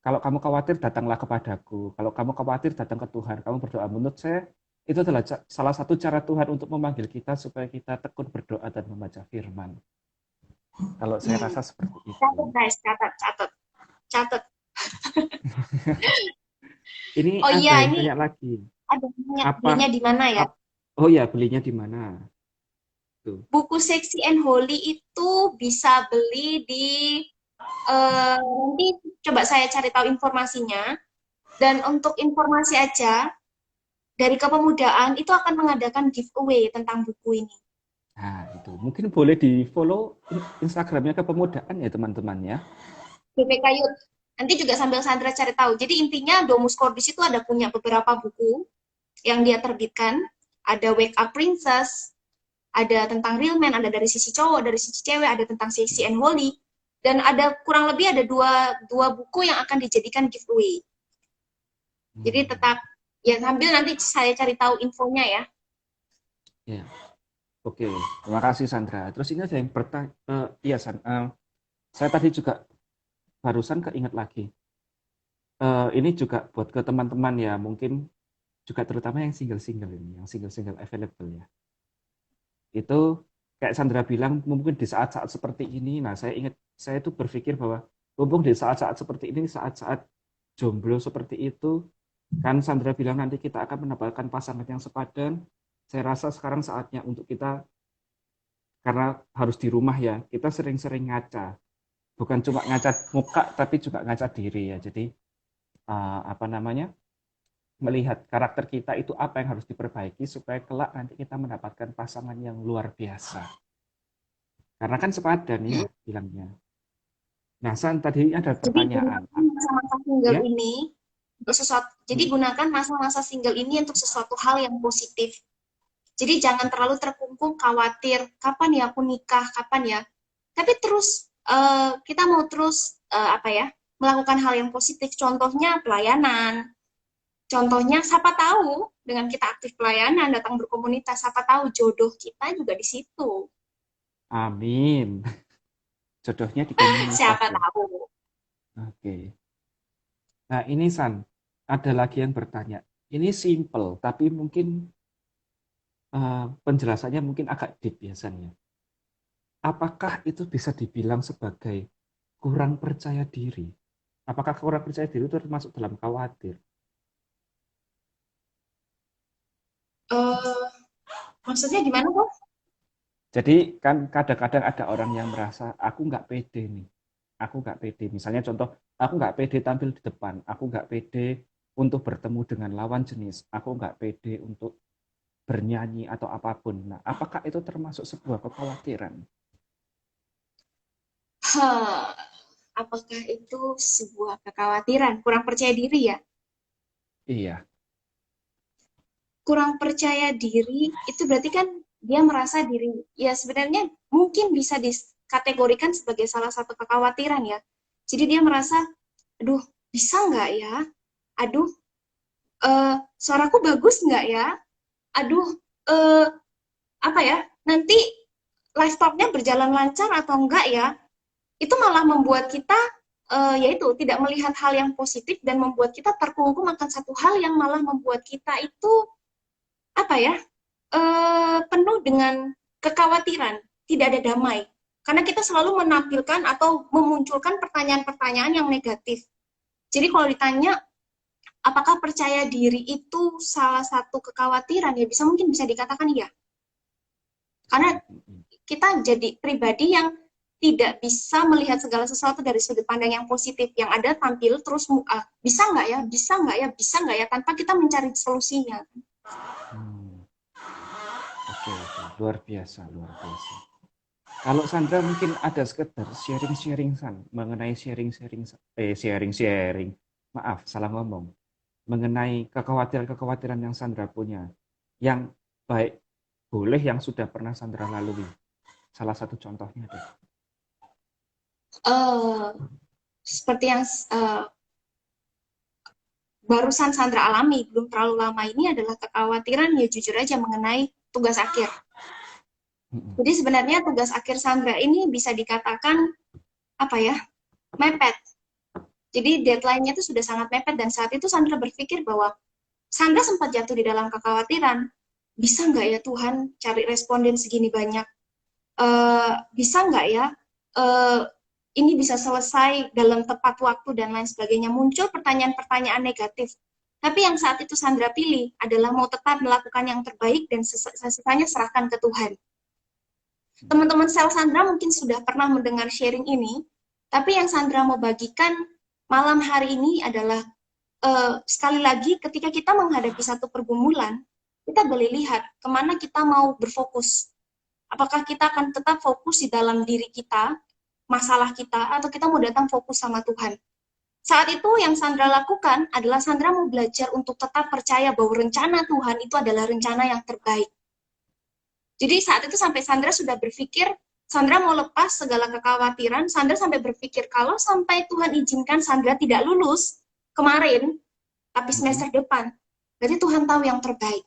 kalau kamu khawatir datanglah kepadaku, kalau kamu khawatir datang ke Tuhan, kamu berdoa. Menurut saya itu adalah salah satu cara Tuhan untuk memanggil kita supaya kita tekun berdoa dan membaca firman. Kalau saya rasa seperti itu. Catat guys, catat, catat, catat. Ini Oh ada iya, yang ini tanya lagi. ada nanya Apa, belinya di mana ya? oh ya, belinya di mana? Tuh. Buku Sexy and Holy itu bisa beli di nanti coba saya cari tahu informasinya. Dan untuk informasi aja, dari Kepemudaan itu akan mengadakan giveaway tentang buku ini. Nah, itu. Mungkin boleh di-follow Instagramnya Kepemudaan ya, teman-teman ya. BPK Youth. Nanti juga sambil Sandra cari tahu. Jadi intinya Domus Cordis itu ada punya beberapa buku yang dia terbitkan. Ada Wake Up Princess, ada tentang Real Man, ada dari sisi cowok, dari sisi cewek, ada tentang Sexy and Holy. Dan ada kurang lebih ada dua buku yang akan dijadikan giveaway. Jadi tetap, ya sambil nanti saya cari tahu infonya ya. Ya, oke. Terima kasih Sandra. Terus ini ada yang bertanya, iya San, saya tadi juga barusan keinget lagi. Ini juga buat ke teman-teman ya, mungkin juga terutama yang single-single ini, yang single-single available ya. Itu kayak Sandra bilang, mungkin di saat-saat seperti ini, nah saya itu berpikir bahwa mumpung di saat-saat seperti ini, saat-saat jomblo seperti itu, kan Sandra bilang nanti kita akan mendapatkan pasangan yang sepadan. Saya rasa sekarang saatnya untuk kita, karena harus di rumah ya, kita sering-sering ngaca. Bukan cuma ngaca muka, tapi juga ngaca diri ya. Jadi, apa namanya, melihat karakter kita itu apa yang harus diperbaiki supaya kelak nanti kita mendapatkan pasangan yang luar biasa. Karena kan sepadan ya bilangnya. Nah, San, tadi ada Jadi pertanyaan. gunakan masa-masa single Ya? ini untuk sesuatu. Jadi gunakan masa-masa single ini untuk sesuatu hal yang positif. Jadi jangan terlalu terkungkung khawatir kapan ya aku nikah, kapan ya. Tapi terus kita mau terus apa ya, melakukan hal yang positif. Contohnya pelayanan. Contohnya siapa tahu dengan kita aktif pelayanan, datang berkomunitas, siapa tahu jodoh kita juga di situ. Amin. Jodohnya di komunitas Siapa ya. tahu. Oke. Nah, ini San, ada lagi yang bertanya. Ini simple, tapi mungkin penjelasannya mungkin agak deep biasanya. Apakah itu bisa dibilang sebagai kurang percaya diri? Apakah kurang percaya diri itu termasuk dalam khawatir? Uh, Maksudnya gimana kok? Jadi kan kadang-kadang ada orang yang merasa aku nggak pede nih, aku nggak pede. Misalnya contoh, aku nggak pede tampil di depan, aku nggak pede untuk bertemu dengan lawan jenis, aku nggak pede untuk bernyanyi atau apapun. Nah, apakah itu termasuk sebuah kekhawatiran? Apakah itu sebuah kekhawatiran? Kurang percaya diri ya? Iya. Kurang percaya diri itu berarti kan dia merasa diri, ya sebenarnya mungkin bisa dikategorikan sebagai salah satu kekhawatiran ya. Jadi dia merasa, aduh bisa nggak ya? Aduh, suaraku bagus nggak ya? Aduh, eh, apa ya, nanti live talk-nya berjalan lancar atau enggak ya, itu malah membuat kita yaitu tidak melihat hal yang positif dan membuat kita terkungkung akan satu hal yang malah membuat kita itu apa ya, penuh dengan kekhawatiran, tidak ada damai. Karena kita selalu menampilkan atau memunculkan pertanyaan-pertanyaan yang negatif. Jadi kalau ditanya apakah percaya diri itu salah satu kekhawatiran, ya mungkin bisa dikatakan iya. Karena kita jadi pribadi yang tidak bisa melihat segala sesuatu dari sudut pandang yang positif, yang ada tampil terus bisa nggak ya, bisa nggak ya, bisa nggak ya, tanpa kita mencari solusinya. Oke, luar biasa, luar biasa. Kalau Sandra mungkin ada sekedar sharing-sharing mengenai sharing-sharing. Maaf, salah ngomong. Mengenai kekhawatiran-kekhawatiran yang Sandra punya. Yang baik boleh yang sudah pernah Sandra lalui. Salah satu contohnya deh. Seperti yang barusan Sandra alami belum terlalu lama ini adalah kekhawatiran ya jujur aja mengenai tugas akhir. Jadi sebenarnya tugas akhir Sandra ini bisa dikatakan apa ya, mepet. Jadi deadline-nya itu sudah sangat mepet dan saat itu Sandra berpikir bahwa Sandra sempat jatuh di dalam kekhawatiran, bisa nggak ya Tuhan cari responden segini banyak? Bisa nggak ya ini bisa selesai dalam tepat waktu dan lain sebagainya. Muncul pertanyaan-pertanyaan negatif. Tapi yang saat itu Sandra pilih adalah mau tetap melakukan yang terbaik dan sisanya serahkan ke Tuhan. Teman-teman sel Sandra mungkin sudah pernah mendengar sharing ini, tapi yang Sandra mau bagikan malam hari ini adalah sekali lagi ketika kita menghadapi satu pergumulan, kita boleh lihat kemana kita mau berfokus. Apakah kita akan tetap fokus di dalam diri kita, masalah kita, atau kita mau datang fokus sama Tuhan. Saat itu yang Sandra lakukan adalah Sandra mau belajar untuk tetap percaya bahwa rencana Tuhan itu adalah rencana yang terbaik. Jadi saat itu sampai Sandra sudah berpikir, Sandra mau lepas segala kekhawatiran, Sandra sampai berpikir kalau sampai Tuhan izinkan Sandra tidak lulus kemarin, tapi semester depan, berarti Tuhan tahu yang terbaik.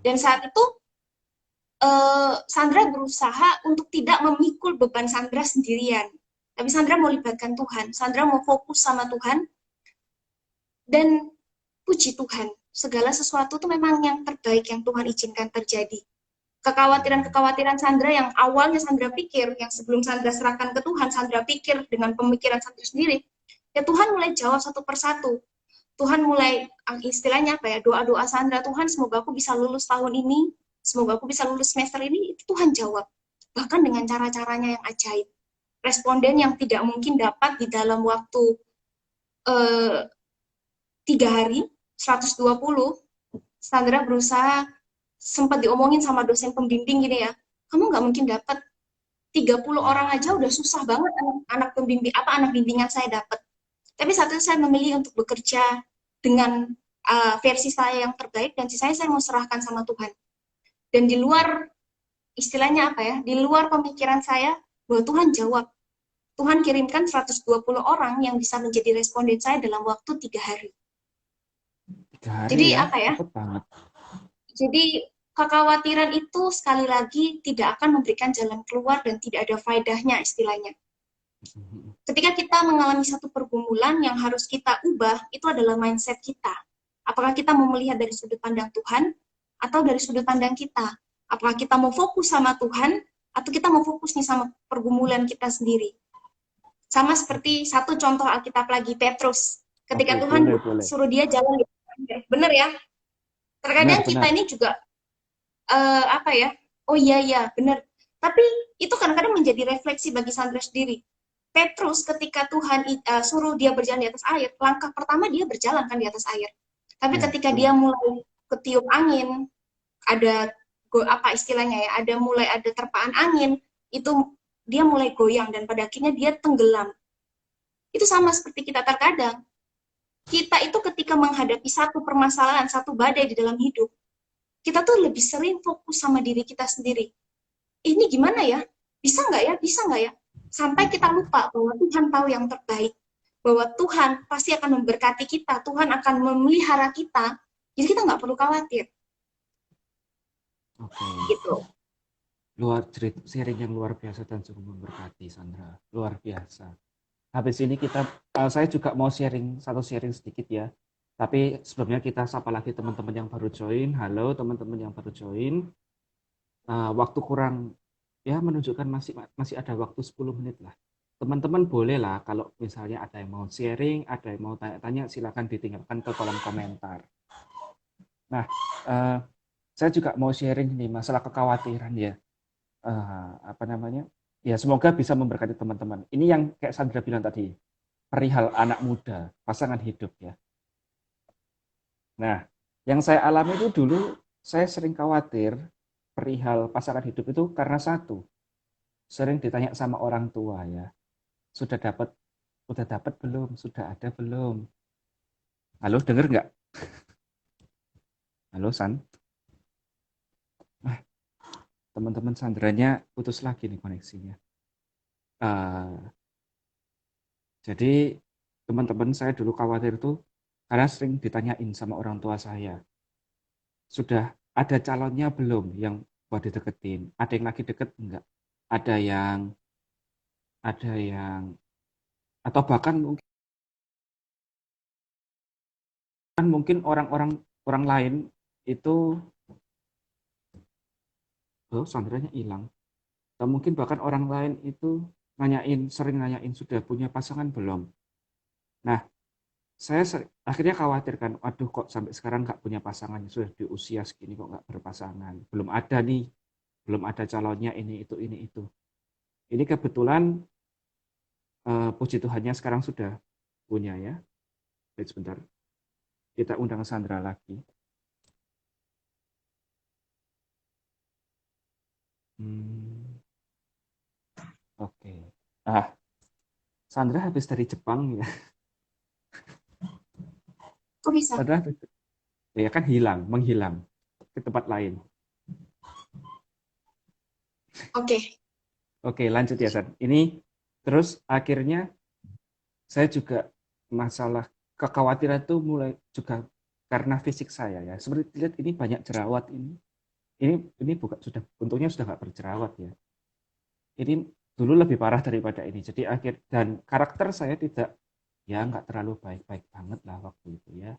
Dan saat itu Sandra berusaha untuk tidak memikul beban Sandra sendirian. Tapi Sandra mau libatkan Tuhan, Sandra mau fokus sama Tuhan, dan puji Tuhan, segala sesuatu itu memang yang terbaik yang Tuhan izinkan terjadi. Kekhawatiran-kekhawatiran Sandra yang awalnya Sandra pikir, yang sebelum Sandra serahkan ke Tuhan, Sandra pikir dengan pemikiran Sandra sendiri, ya Tuhan mulai jawab satu persatu. Tuhan mulai, istilahnya apa ya, doa-doa Sandra, Tuhan semoga aku bisa lulus tahun ini, semoga aku bisa lulus semester ini, itu Tuhan jawab. Bahkan dengan cara-caranya yang ajaib. Responden yang tidak mungkin dapat di dalam waktu 3 hari, 120, Sandra berusaha, sempat diomongin sama dosen pembimbing gini ya, kamu nggak mungkin dapat 30 orang aja udah susah banget anak pembimbing anak bimbingan saya dapat. Tapi saat itu saya memilih untuk bekerja dengan versi saya yang terbaik dan sisanya saya mau serahkan sama Tuhan. Dan di luar istilahnya apa ya, di luar pemikiran saya bahwa Tuhan jawab. Tuhan kirimkan 120 orang yang bisa menjadi responden saya dalam waktu 3 hari. 3 hari jadi ya, apa ya? Cepet banget. Jadi kekhawatiran itu sekali lagi tidak akan memberikan jalan keluar dan tidak ada faedahnya istilahnya. Ketika kita mengalami satu pergumulan yang harus kita ubah, itu adalah mindset kita. Apakah kita mau melihat dari sudut pandang Tuhan atau dari sudut pandang kita? Apakah kita mau fokus sama Tuhan atau kita mau fokus nih sama pergumulan kita sendiri? Sama seperti satu contoh Alkitab lagi, Petrus. Ketika Tuhan suruh dia jalan, benar ya? Terkadang kita ini juga apa ya? Oh iya benar. Tapi itu kadang-kadang menjadi refleksi bagi Sandra sendiri. Petrus ketika Tuhan suruh dia berjalan di atas air, langkah pertama dia berjalan kan di atas air. Tapi ketika dia mulai ketiup angin, ada apa istilahnya ya? Mulai ada terpaan angin, itu dia mulai goyang dan pada akhirnya dia tenggelam. Itu sama seperti kita terkadang. Kita itu ketika menghadapi satu permasalahan, satu badai di dalam hidup, kita tuh lebih sering fokus sama diri kita sendiri. Ini gimana ya? Bisa nggak ya? Bisa nggak ya? Sampai kita lupa bahwa Tuhan tahu yang terbaik. Bahwa Tuhan pasti akan memberkati kita. Tuhan akan memelihara kita. Jadi kita nggak perlu khawatir. Oke. gitu. Luar cerita sharing yang luar biasa dan cukup memberkati, Sandra. Luar biasa. Habis ini saya juga mau sharing sedikit ya. Tapi sebelumnya kita sapa lagi teman-teman yang baru join. Halo teman-teman yang baru join. Waktu kurang ya menunjukkan masih masih ada waktu 10 menit lah. Teman-teman boleh lah kalau misalnya ada yang mau sharing, ada yang mau tanya-tanya, silakan ditinggalkan ke kolom komentar. Nah, uh, saya juga mau sharing nih masalah kekhawatiran ya. Apa namanya? Ya semoga bisa memberkati teman-teman. Ini yang kayak Sandra bilang tadi, perihal anak muda, pasangan hidup ya. Nah, yang saya alami itu dulu saya sering khawatir perihal pasangan hidup itu karena satu, sering ditanya sama orang tua ya, sudah dapat belum, sudah ada belum. Halo, denger nggak? Halo San. Ah, teman-teman Sandranya putus lagi nih koneksinya. Ah, jadi teman-teman saya dulu khawatir tuh karena sering ditanyain sama orang tua saya, sudah ada calonnya belum yang buat dideketin? Ada yang lagi deket enggak? Ada yang ada yang atau bahkan mungkin orang-orang orang lain itu sandranya hilang. Atau mungkin bahkan orang lain itu sering nanyain sudah punya pasangan belum. Nah, akhirnya khawatir kan, aduh kok sampai sekarang nggak punya pasangan, sudah di usia segini kok nggak berpasangan, belum ada nih, belum ada calonnya ini itu. Ini kebetulan puji Tuhannya sekarang sudah punya ya. Wait sebentar, kita undang Sandra lagi. Hmm, oke. Ah, Sandra habis dari Jepang ya. Kok bisa? Sandra ya kan menghilang ke tempat lain. Oke. Oke, lanjut ya, San. Ini terus akhirnya saya juga masalah kekhawatiran itu mulai juga karena fisik saya ya. Seperti dilihat ini banyak jerawat ini. Ini bukan sudah untungnya sudah nggak berjerawat ya. Ini dulu lebih parah daripada ini. Jadi dan karakter saya tidak ya nggak terlalu baik-baik banget lah waktu itu ya.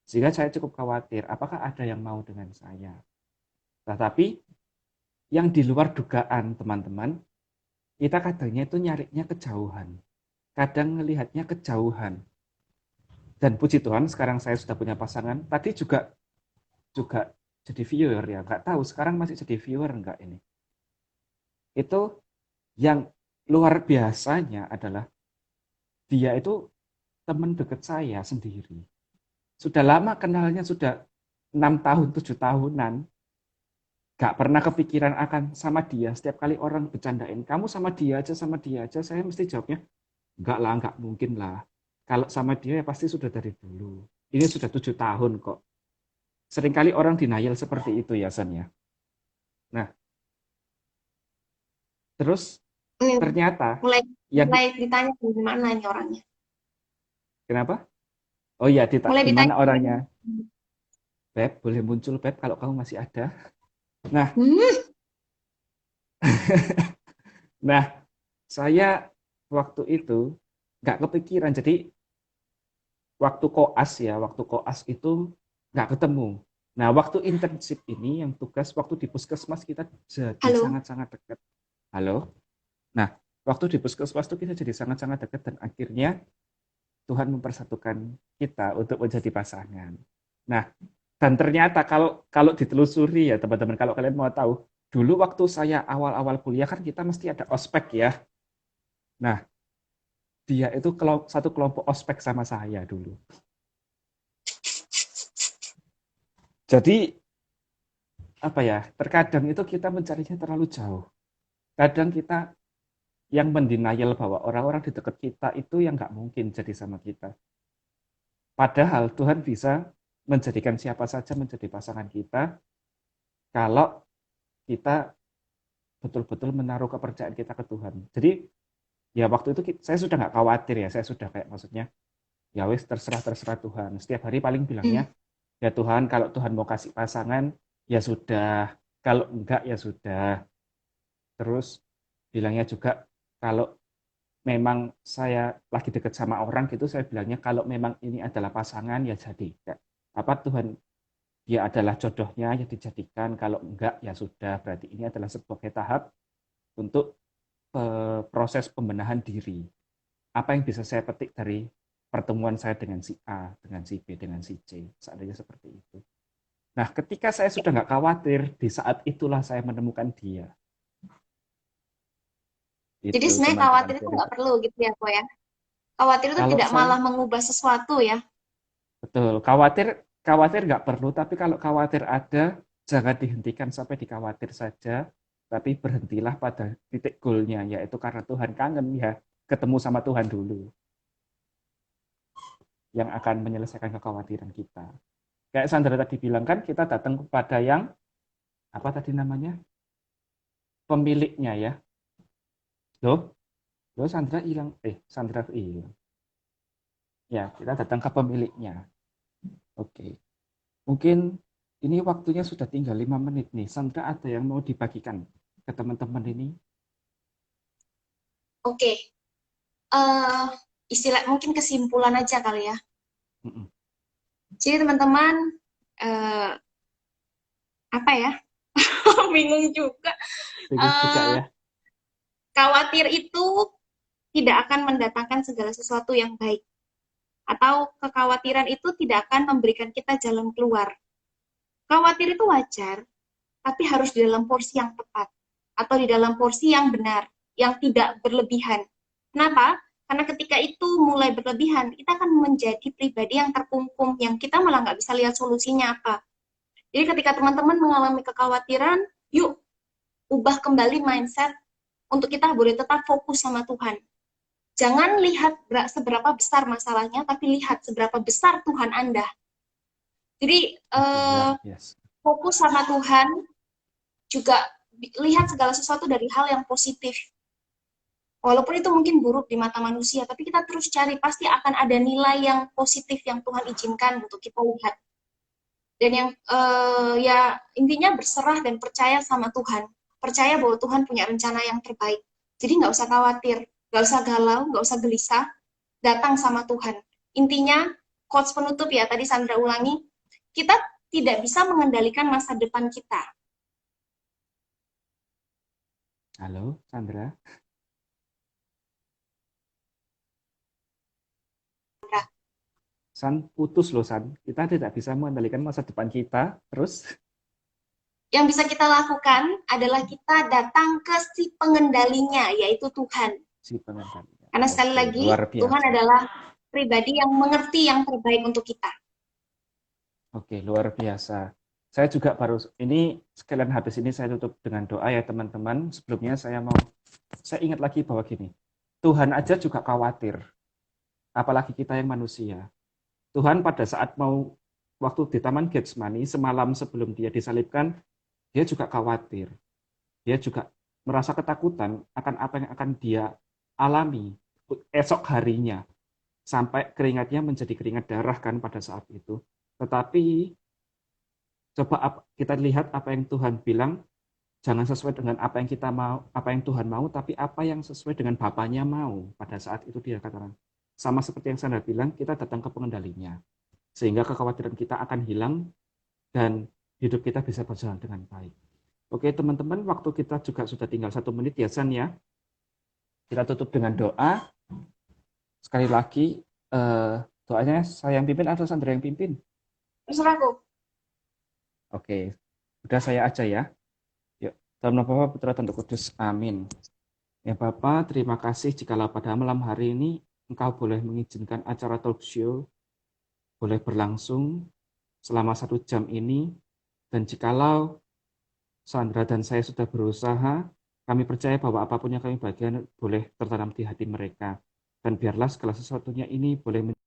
Sehingga saya cukup khawatir apakah ada yang mau dengan saya. Tetapi yang di luar dugaan teman-teman, kita kadangnya itu nyarinya kejauhan. Kadang ngelihatnya kejauhan. Dan puji Tuhan sekarang saya sudah punya pasangan. Tadi juga juga jadi viewer ya. Nggak tahu sekarang masih jadi viewer nggak ini. Itu yang luar biasanya adalah dia itu teman dekat saya sendiri. Sudah lama kenalnya, sudah 6 tahun, 7 tahunan. Gak pernah kepikiran akan sama dia. Setiap kali orang bercandain, kamu sama dia aja. Saya mesti jawabnya, enggak lah, enggak mungkin lah. Kalau sama dia ya pasti sudah dari dulu. Ini sudah 7 tahun kok. Seringkali orang denial seperti itu ya, San ya. Nah, terus Ini ternyata, mulai ya mulai ditanya di mana ini orangnya. kenapa? Oh iya, Mulai di mana ditanya. orangnya? Beb, boleh muncul Beb kalau kamu masih ada. Nah, Hmm, nah, saya waktu itu nggak kepikiran. Jadi waktu koas itu nggak ketemu. Nah, waktu internship ini yang tugas waktu di puskesmas kita jadi halo. sangat-sangat dekat. Halo. Nah, waktu di puskesmas itu kita jadi sangat-sangat dekat dan akhirnya Tuhan mempersatukan kita untuk menjadi pasangan. Nah, dan ternyata kalau kalau ditelusuri ya teman-teman, kalau kalian mau tahu, dulu waktu saya awal-awal kuliah kan kita mesti ada ospek ya. Nah, dia itu satu kelompok ospek sama saya dulu. Jadi apa ya? Terkadang itu kita mencarinya terlalu jauh. Kadang kita yang mendenial bahwa orang-orang di dekat kita itu yang nggak mungkin jadi sama kita. Padahal Tuhan bisa menjadikan siapa saja menjadi pasangan kita kalau kita betul-betul menaruh kepercayaan kita ke Tuhan. Jadi ya waktu itu saya sudah nggak khawatir ya, saya sudah kayak maksudnya ya wes terserah Tuhan. Setiap hari paling Hmm, bilangnya ya Tuhan kalau Tuhan mau kasih pasangan ya sudah, kalau enggak ya sudah. Terus bilangnya juga kalau memang saya lagi dekat sama orang gitu, saya bilangnya kalau memang ini adalah pasangan ya jadi. Apa Tuhan dia adalah jodohnya yang dijadikan, kalau enggak ya sudah, berarti ini adalah sebagai tahap untuk proses pembenahan diri. Apa yang bisa saya petik dari pertemuan saya dengan si A, dengan si B, dengan si C, seandainya seperti itu. Nah, ketika saya sudah nggak khawatir, di saat itulah saya menemukan dia. Jadi Itu sebenarnya teman-teman. khawatir itu Jadi nggak perlu gitu ya, kok ya. Khawatir itu kalau tidak saya malah mengubah sesuatu ya. betul khawatir, khawatir nggak perlu, tapi kalau khawatir ada, jangan dihentikan sampai dikhawatir saja, tapi berhentilah pada titik goalnya, yaitu karena Tuhan kangen ya, ketemu sama Tuhan dulu, yang akan menyelesaikan kekhawatiran kita. Kayak Sandra tadi bilang kan, kita datang kepada yang, apa tadi namanya, pemiliknya ya. Loh, loh Sandra hilang, Sandra hilang. Ya, kita datang ke pemiliknya. Oke. Mungkin ini waktunya sudah tinggal 5 menit nih. Sandra ada yang mau dibagikan ke teman-teman ini? Oke, eh istilah mungkin kesimpulan aja kali ya. Mm-mm. Jadi teman-teman, eh apa ya? Bingung juga. Bingung juga Eh ya. Khawatir itu tidak akan mendatangkan segala sesuatu yang baik. Atau kekhawatiran itu tidak akan memberikan kita jalan keluar. Khawatir itu wajar, tapi harus di dalam porsi yang tepat. Atau di dalam porsi yang benar, yang tidak berlebihan. Kenapa? Karena ketika itu mulai berlebihan, kita akan menjadi pribadi yang terkungkung, yang kita malah nggak bisa lihat solusinya apa. Jadi ketika teman-teman mengalami kekhawatiran, yuk ubah kembali mindset untuk kita boleh tetap fokus sama Tuhan. Jangan lihat seberapa besar masalahnya, tapi lihat seberapa besar Tuhan Anda. Jadi Oke, luar biasa. fokus sama Tuhan, juga lihat segala sesuatu dari hal yang positif. Walaupun itu mungkin buruk di mata manusia, tapi kita terus cari, pasti akan ada nilai yang positif yang Tuhan izinkan untuk kita lihat. Dan yang ya intinya berserah dan percaya sama Tuhan. Percaya bahwa Tuhan punya rencana yang terbaik. Jadi nggak usah khawatir, nggak usah galau, nggak usah gelisah, datang sama Tuhan. Intinya, quotes penutup ya, tadi Sandra ulangi, kita tidak bisa mengendalikan masa depan kita. Halo, Sandra. San, putus loh San. Kita tidak bisa mengendalikan masa depan kita. Terus, Yang bisa kita lakukan adalah kita datang ke si pengendalinya, yaitu Tuhan. si pengendalinya. Karena sekali Oke, lagi, luar Tuhan biasa. adalah pribadi yang mengerti yang terbaik untuk kita. Oke, luar biasa. Saya juga baru, ini sekalian habis ini saya tutup dengan doa ya teman-teman. Sebelumnya saya ingat lagi bahwa gini, Tuhan aja juga khawatir. Apalagi kita yang manusia. Tuhan pada saat waktu di Taman Getsemani, semalam sebelum dia disalibkan, dia juga khawatir. Dia juga merasa ketakutan akan apa yang akan dia alami esok harinya. Sampai keringatnya menjadi keringat darah kan pada saat itu. Tetapi coba kita lihat apa yang Tuhan bilang, jangan sesuai dengan apa yang kita mau, apa yang Tuhan mau, tapi apa yang sesuai dengan Bapaknya mau. Pada saat itu dia katakan, sama seperti yang Sandra bilang, kita datang ke pengendalinya. Sehingga kekhawatiran kita akan hilang dan hidup kita bisa berjalan dengan baik. Oke teman-teman, waktu kita juga sudah tinggal 1 menit ya San ya. Kita tutup dengan doa. Sekali lagi, doanya saya yang pimpin atau Sandra yang pimpin? Terserah aku. Oke, udah saya aja ya. Yuk, dalam nama Bapa, Putra, dan Roh Kudus. Amin. Ya Bapak, terima kasih jikalau pada malam hari ini Engkau boleh mengizinkan acara talk show boleh berlangsung selama 1 jam ini. Dan jikalau Sandra dan saya sudah berusaha, kami percaya bahwa apapun yang kami bagikan boleh tertanam di hati mereka. Dan biarlah segala sesuatunya ini boleh